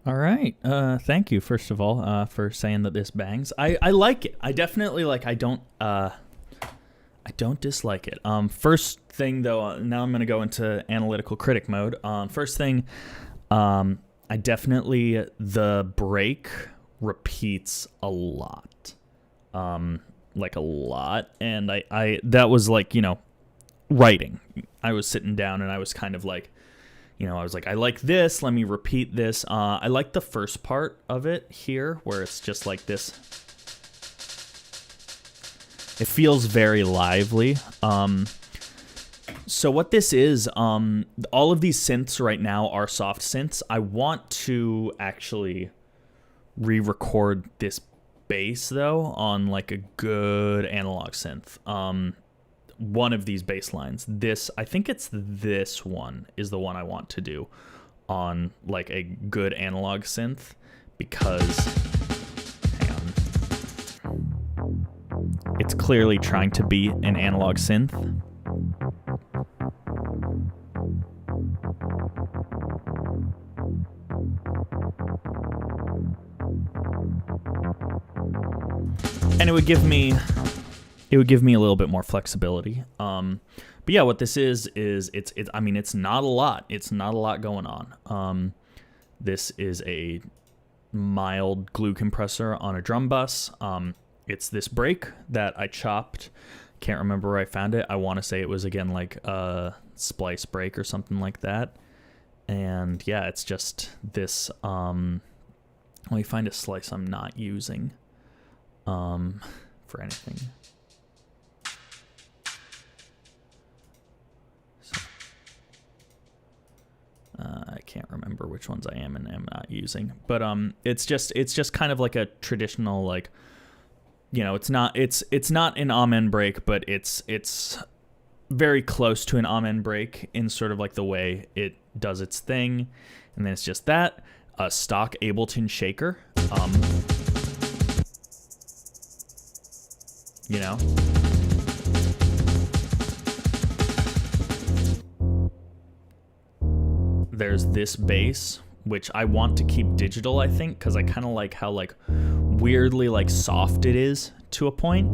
All right. Thank you, first of all, for saying that this bangs. I like it. I definitely like. I don't dislike it. First thing though, now I'm gonna go into analytical critic mode. First thing, I definitely the break repeats a lot, like a lot, and I that was like writing. I was sitting down and I was kind of like. I was like, I like this. Let me repeat this. I like the first part of it here where it's just like this. It feels very lively. So what this is, all of these synths right now are soft synths. I want to actually re-record this bass, though, on like a good analog synth. One of these bass lines. I think it's this one is the one I want to do on like a good analog synth because it's clearly trying to be an analog synth. And it would give me a little bit more flexibility. But yeah, what this is I mean, it's not a lot. It's not a lot going on. This is a mild glue compressor on a drum bus. It's this break that I chopped. Can't remember where I found it. I want to say it was again like a splice break or something like that. And yeah, it's just this. Let me find a slice I'm not using for anything. I can't remember which ones I am and am not using, but it's just kind of like a traditional, like, it's not an amen break, but it's very close to an amen break in sort of like the way it does its thing, and then it's just that a stock Ableton shaker, There's this bass, which I want to keep digital, I think, because I kind of like how like weirdly like soft it is to a point.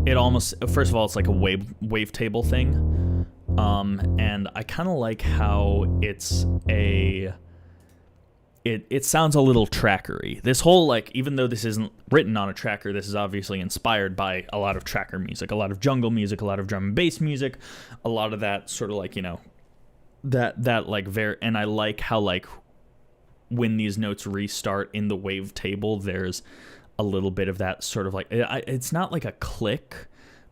It almost, first of all, it's like a wavetable thing, and I kind of like how it's it sounds a little trackery. This whole, like, even though this isn't written on a tracker, this is obviously inspired by a lot of tracker music, a lot of jungle music, a lot of drum and bass music, a lot of that sort of like, that like very, and I like how like when these notes restart in the wavetable, there's a little bit of that sort of like, it's not like a click,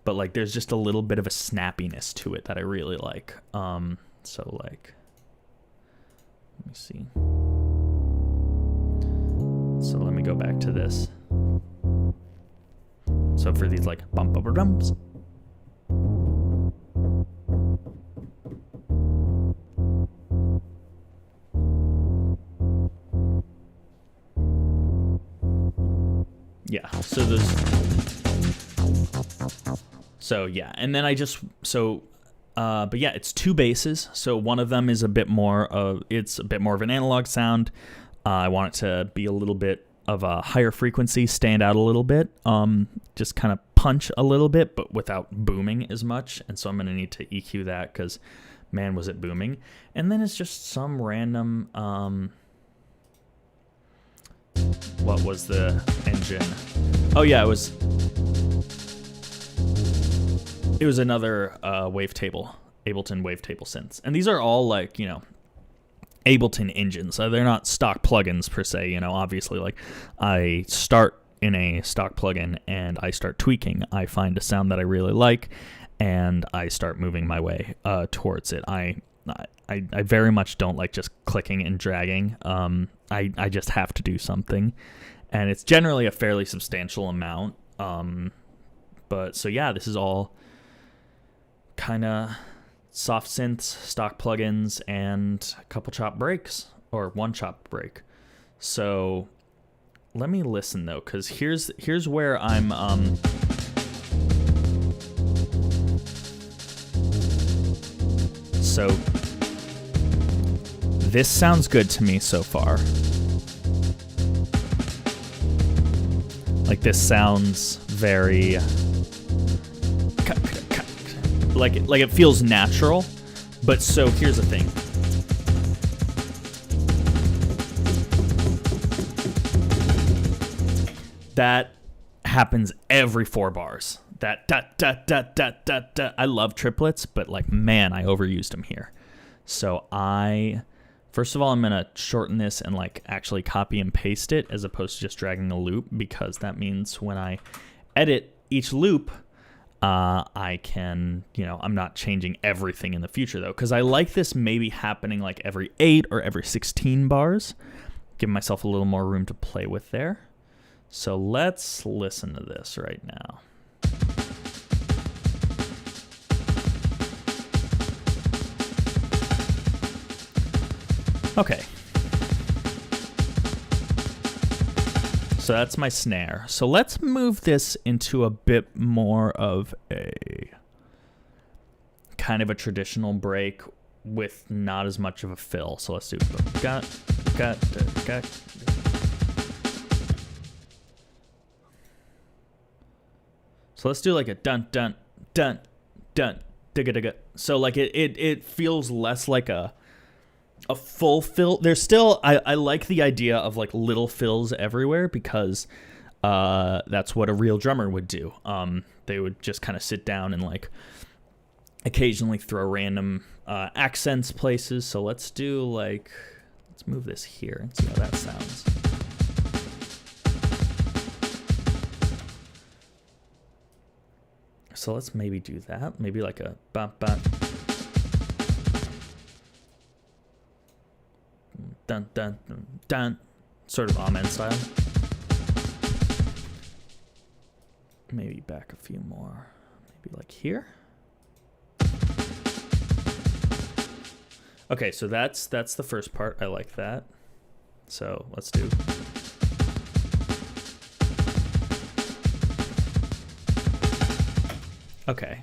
but like there's just a little bit of a snappiness to it that I really like. So like, let me see. So let me go back to this. So for these like bump bumper drums. Yeah, so there's yeah, and then but yeah, it's two basses. So one of them is a bit more of an analog sound. I want it to be a little bit of a higher frequency, stand out a little bit, just kind of punch a little bit, but without booming as much. And so I'm going to need to EQ that because, man, was it booming. And then it's just some random, what was the engine? Oh yeah, it was another Ableton wavetable synths. And these are all like, Ableton engines. So they're not stock plugins per se, obviously like I start in a stock plugin and I start tweaking. I find a sound that I really like and I start moving my way towards it. I very much don't like just clicking and dragging. I just have to do something, and it's generally a fairly substantial amount. But so yeah, this is all kind of soft synths, stock plugins, and a couple chop breaks, or one chop break. So let me listen though, because here's where I'm so This sounds good to me so far. Like, this sounds very... like it feels natural. But so here's the thing. That happens every 4 bars. That da da da da da da. I love triplets, but like, man, I overused them here. So first of all, I'm gonna shorten this and like actually copy and paste it as opposed to just dragging a loop, because that means when I edit each loop, I can, I'm not changing everything in the future though, because I like this maybe happening like every 8 or every 16 bars, give myself a little more room to play with there. So let's listen to this right now. Okay. So that's my snare. So let's move this into a bit more of a kind of a traditional break with not as much of a fill. So let's do got. So let's do like a dun dun dun dun digga digga. So like it feels less like a full fill. There's still I like the idea of like little fills everywhere, because that's what a real drummer would do. They would just kind of sit down and like occasionally throw random accents places. So let's move this here and see how that sounds. So let's maybe do that. Maybe like a bump bump. Dun dun dun dun. Sort of amen style. Maybe back a few more. Maybe like here. Okay, so that's the first part. I like that. So let's do. Okay.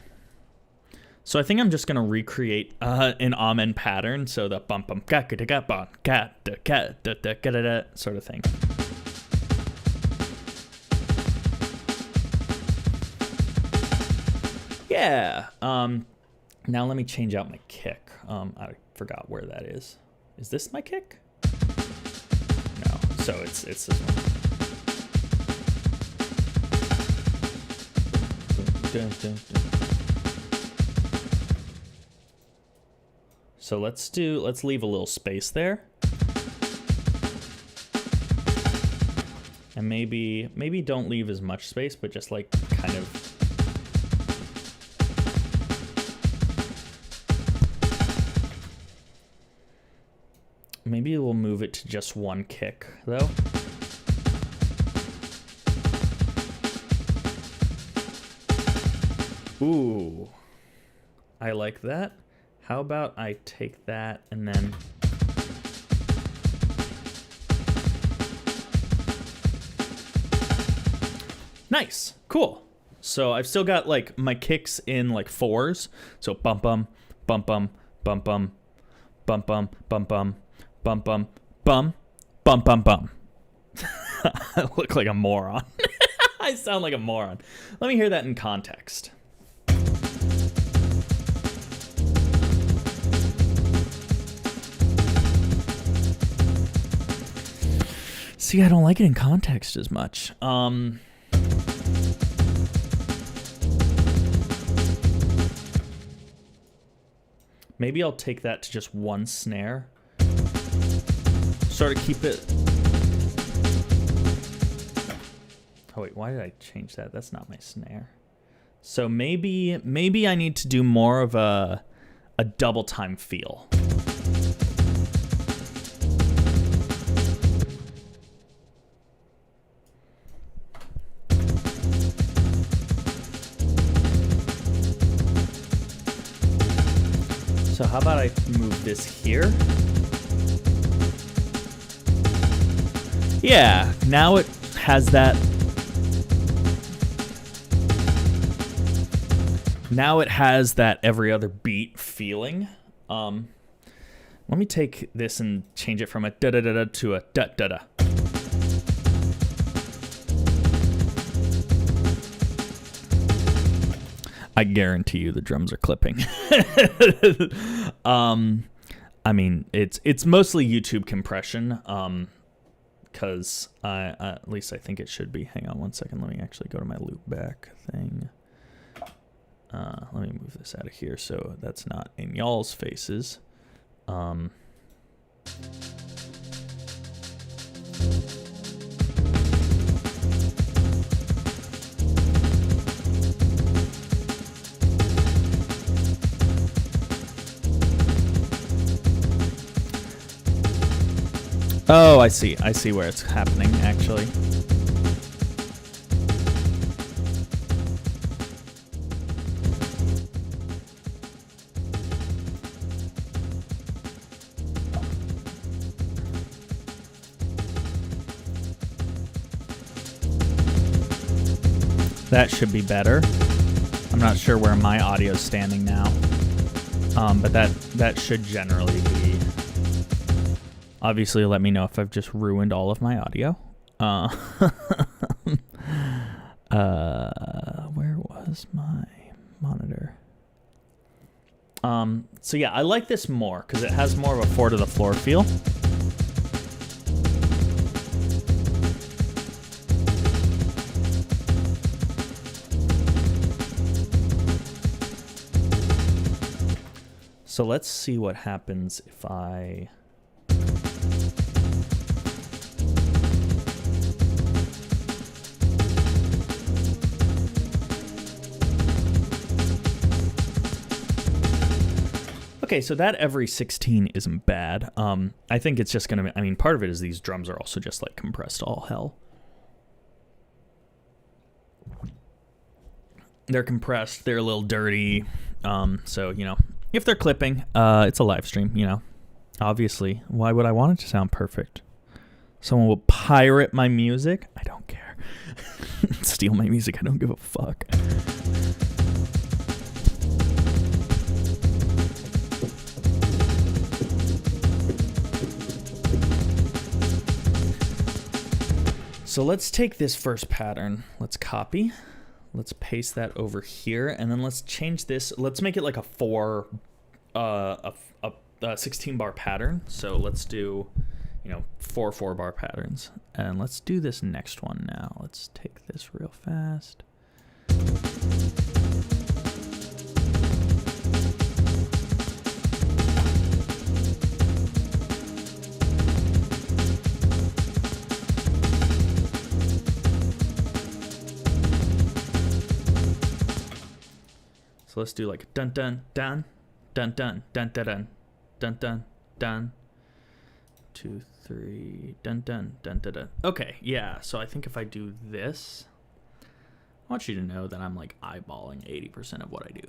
So I think I'm just gonna recreate an amen pattern, so the bum bum ga ga ga bum ga da ga da da ga da da sort of thing. Yeah. Now let me change out my kick. I forgot where that is. Is this my kick? No. So it's this one. Dun, dun, dun. So let's leave a little space there. And maybe don't leave as much space, but just like kind of. Maybe we'll move it to just one kick though. Ooh, I like that. How about I take that and then... Nice, cool. So I've still got like my kicks in like 4s. So bum bum, bum bum, bum bum, bum bum, bum bum, bum bum, bum, bum bum bum. I look like a moron. I sound like a moron. Let me hear that in context. See, I don't like it in context as much. Maybe I'll take that to just one snare. Sort of keep it... Oh wait, why did I change that? That's not my snare. So maybe I need to do more of a double time feel. So how about I move this here? Yeah, now it has that. Now it has that every other beat feeling. Let me take this and change it from a da-da-da-da to a da-da-da. I guarantee you the drums are clipping. I mean, it's mostly YouTube compression, because at least I think it should be. Hang on one second. Let me actually go to my loop back thing. Let me move this out of here so that's not in y'all's faces. Oh, I see. I see where it's happening, actually. That should be better. I'm not sure where my audio is standing now, but that should generally be. Obviously, let me know if I've just ruined all of my audio. Where was my monitor? So yeah, I like this more because it has more of a 4 to the floor feel. So let's see what happens if I... Okay, so that every 16 isn't bad. I think it's just going to... I mean, part of it is these drums are also just, like, compressed all hell. They're compressed. They're a little dirty. So, you know, if they're clipping, it's a live stream, you know. Obviously. Why would I want it to sound perfect? Someone will pirate my music? I don't care. Steal my music. I don't give a fuck. So let's take this first pattern. Let's copy. Let's paste that over here, and then let's change this. Let's make it like a 16 bar pattern. So let's do, you know, 4 4-bar patterns, and let's do this next one now. Let's take this real fast. So let's do like dun dun dun dun dun dun dun dun dun dun dun 2 3 dun dun dun dun dun. Okay, yeah. So I think if I do this, I want you to know that I'm like eyeballing 80% of what I do.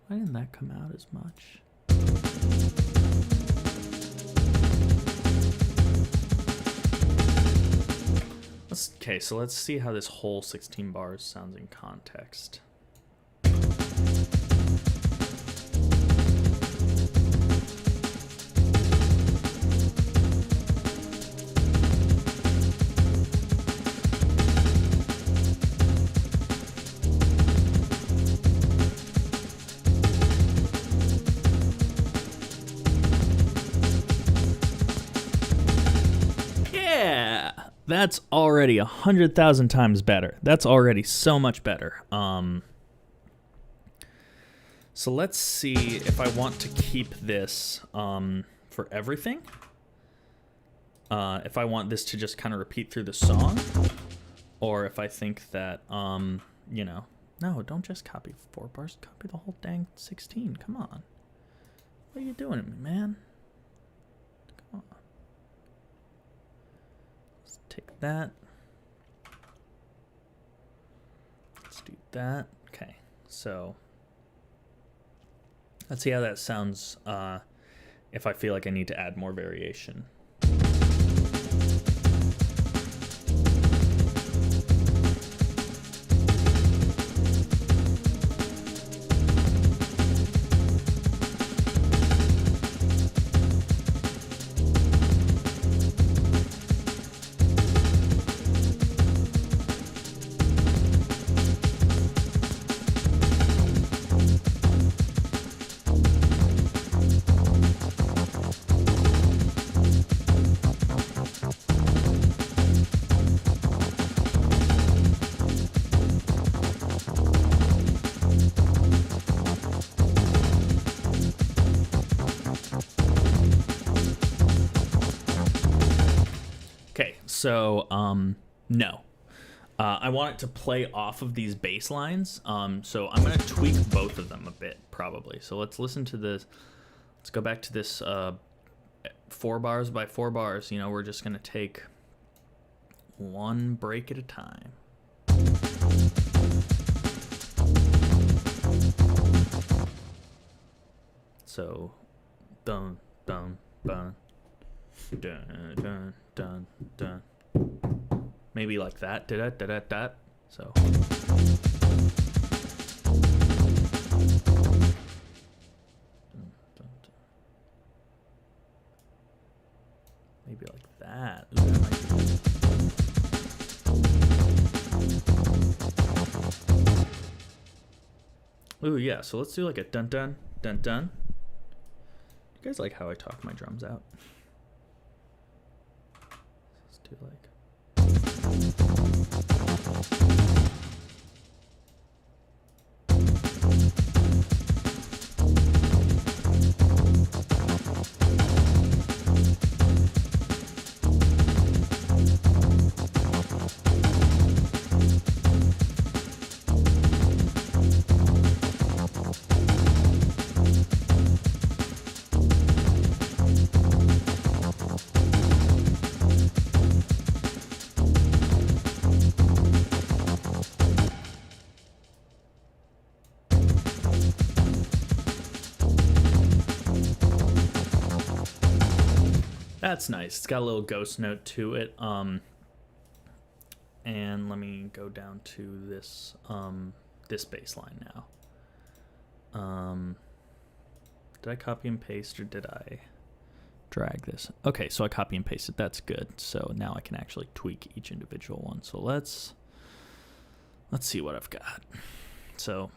Why didn't that come out as much? Okay, so let's see how this whole 16 bars sounds in context. That's already 100,000 times better. That's already so much better. So let's see if I want to keep this for everything. If I want this to just kind of repeat through the song, or if I think that, you know, no, don't just copy 4 bars. Copy the whole dang 16. Come on. What are you doing to me, man? Come on. Take that. Let's do that. Okay, so let's see how that sounds if I feel like I need to add more variation. So, no. I want it to play off of these bass lines. So I'm going to tweak both of them a bit, probably. So let's listen to this. Let's go back to this 4 bars by 4 bars. You know, we're just going to take one break at a time. So, dun, dun, dun, dun, dun, dun, dun. Maybe like that. Da da da da da. So. Maybe like that. Ooh, that might be... Ooh, yeah. So let's do like a dun dun dun dun. You guys like how I talk my drums out? Let's do like. That's nice. It's got a little ghost note to it. And let me go down to this this bass line now. Did I copy and paste or did I drag this? Okay, so I copy and pasted. That's good. So now I can actually tweak each individual one. So let's see what I've got. So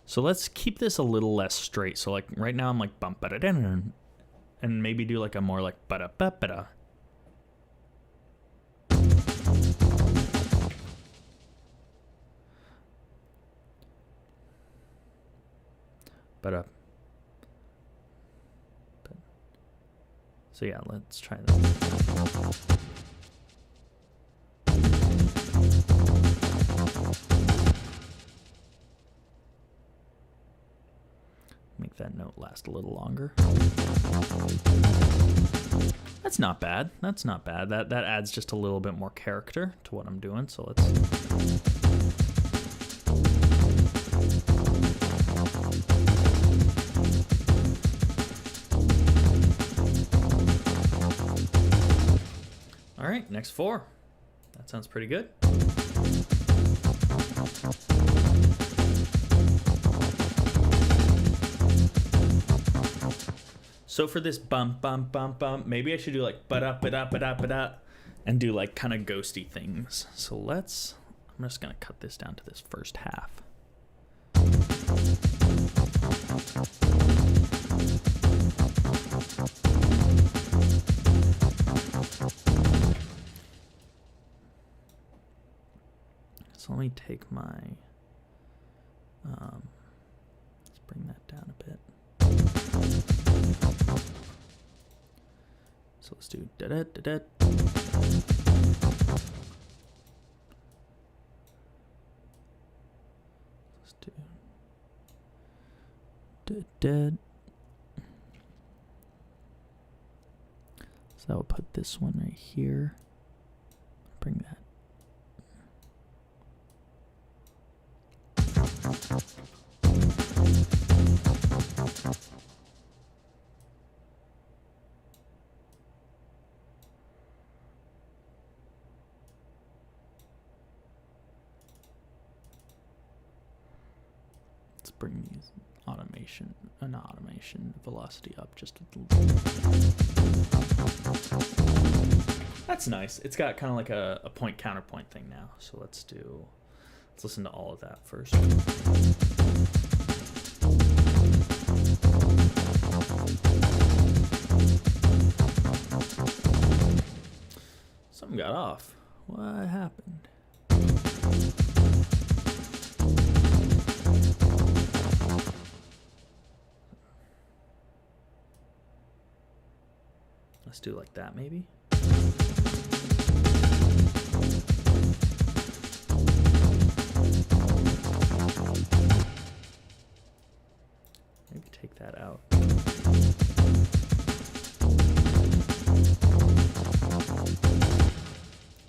So let's keep this a little less straight. So like right now I'm like bump ba da and maybe do like a more like ba da ba ba da. Ba da. So yeah, let's try that. Make that note last a little longer. That's not bad. That's not bad. That adds just a little bit more character to what I'm doing. So let's. All right, next 4. That sounds pretty good. So for this bump, bump, bump, bump, maybe I should do like ba-da, ba-da, ba-da, ba-da, and do like kind of ghosty things. So I'm just going to cut this down to this first half. So let me take my, let's bring that down a bit. So let's do da da da da. Let's do da da. So I'll put this one right here. Bring that. Let's bring these automation velocity up just a little bit. That's nice. It's got kind of like a point counterpoint thing now. So let's listen to all of that first. Something got off. What happened? Let's do like that, maybe. Maybe take that out.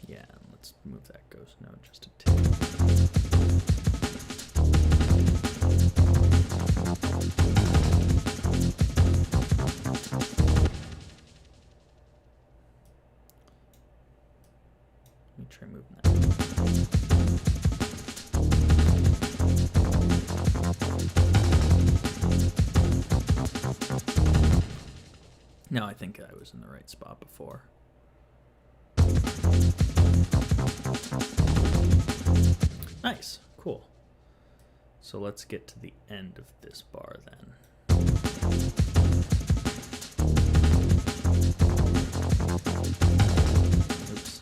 Yeah, let's move that ghost note just a tick. Let me try moving that. No, I think I was in the right spot before. Nice, cool. So let's get to the end of this bar then. Oops.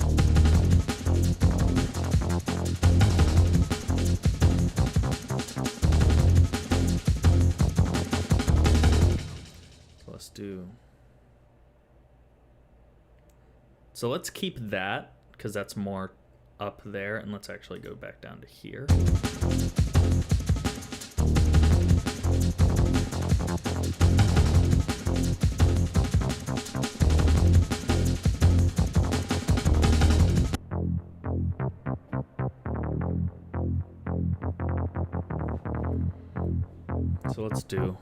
So let's do... So let's keep that, because that's more up there, and let's actually go back down to here. So let's do...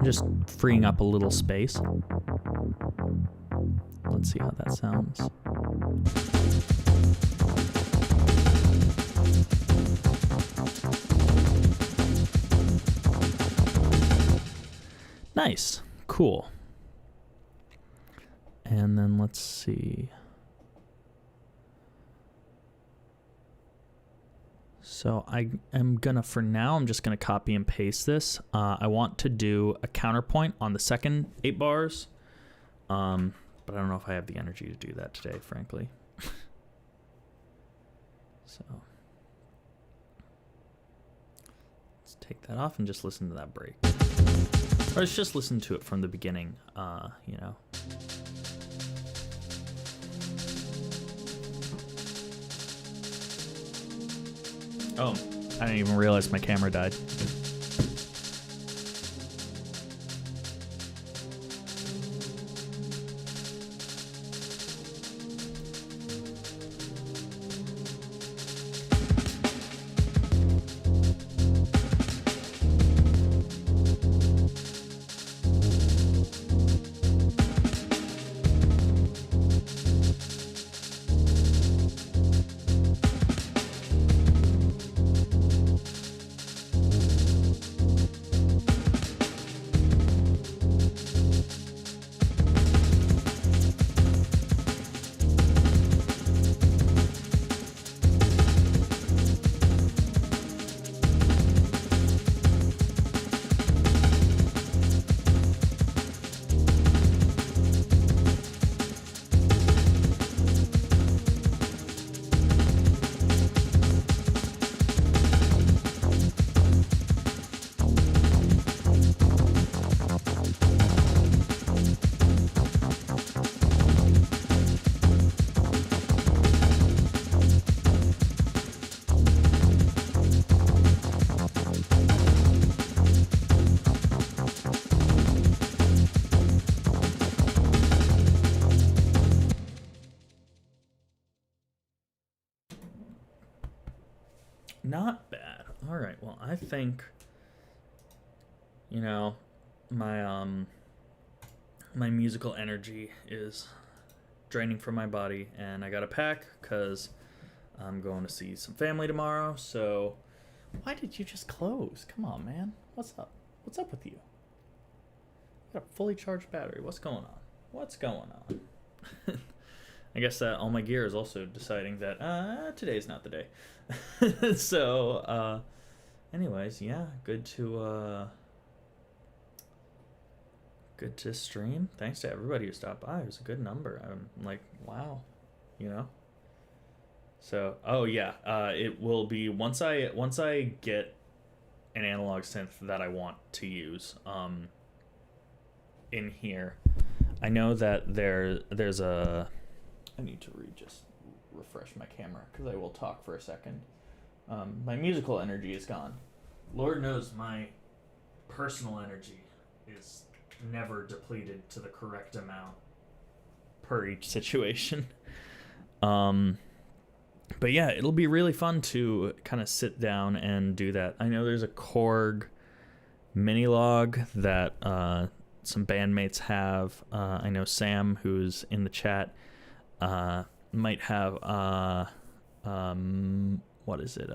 Just freeing up a little space. Let's see how that sounds. Nice. Cool. And then let's see. So I am gonna, for now, I'm just gonna copy and paste this. I want to do a counterpoint on the second 8 bars, but I don't know if I have the energy to do that today, frankly. So let's take that off and just listen to that break. Or let's just listen to it from the beginning, you know. Oh, I didn't even realize my camera died. Not bad. All right. Well, I think, you know, my my musical energy is draining from my body, and I got to pack because I'm going to see some family tomorrow. So, why did you just close? Come on, man. What's up? What's up with you? You got a fully charged battery. What's going on? What's going on? I guess that all my gear is also deciding that today's not the day. So anyways, yeah, good to stream. Thanks to everybody who stopped by. It was a good number. I'm like, wow, you know. So, oh yeah, it will be once I get an analog synth that I want to use in here. I know that there's a. I need to just refresh my camera because I will talk for a second. My musical energy is gone. Lord knows my personal energy is never depleted to the correct amount per each situation. But yeah, it'll be really fun to kind of sit down and do that. I know there's a Korg Minilog that some bandmates have. I know Sam, who's in the chat, might have what is it?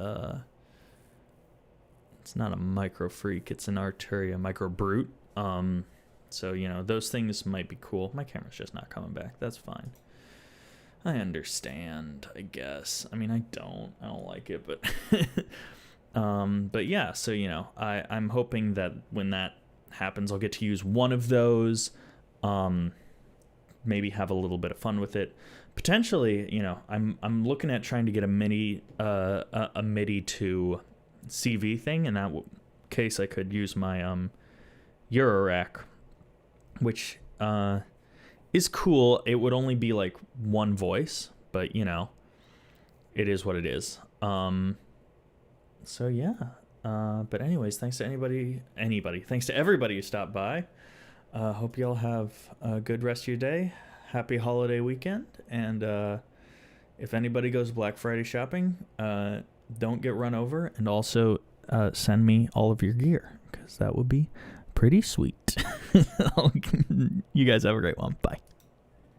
It's not a Micro Freak, it's an Arturia Micro Brute. So, you know, those things might be cool. My camera's just not coming back. That's fine. I understand, I guess. I mean, I don't like it, but yeah, so, you know, I'm hoping that when that happens, I'll get to use one of those, maybe have a little bit of fun with it. Potentially, you know, I'm looking at trying to get a MIDI to CV thing. In that case, I could use my Eurorack, which is cool. It would only be like one voice, but you know, it is what it is. So yeah. But anyways, thanks to anybody. Thanks to everybody who stopped by. Hope y'all have a good rest of your day. Happy holiday weekend. And if anybody goes Black Friday shopping, don't get run over. And also send me all of your gear, because that would be pretty sweet. You guys have a great one. Bye.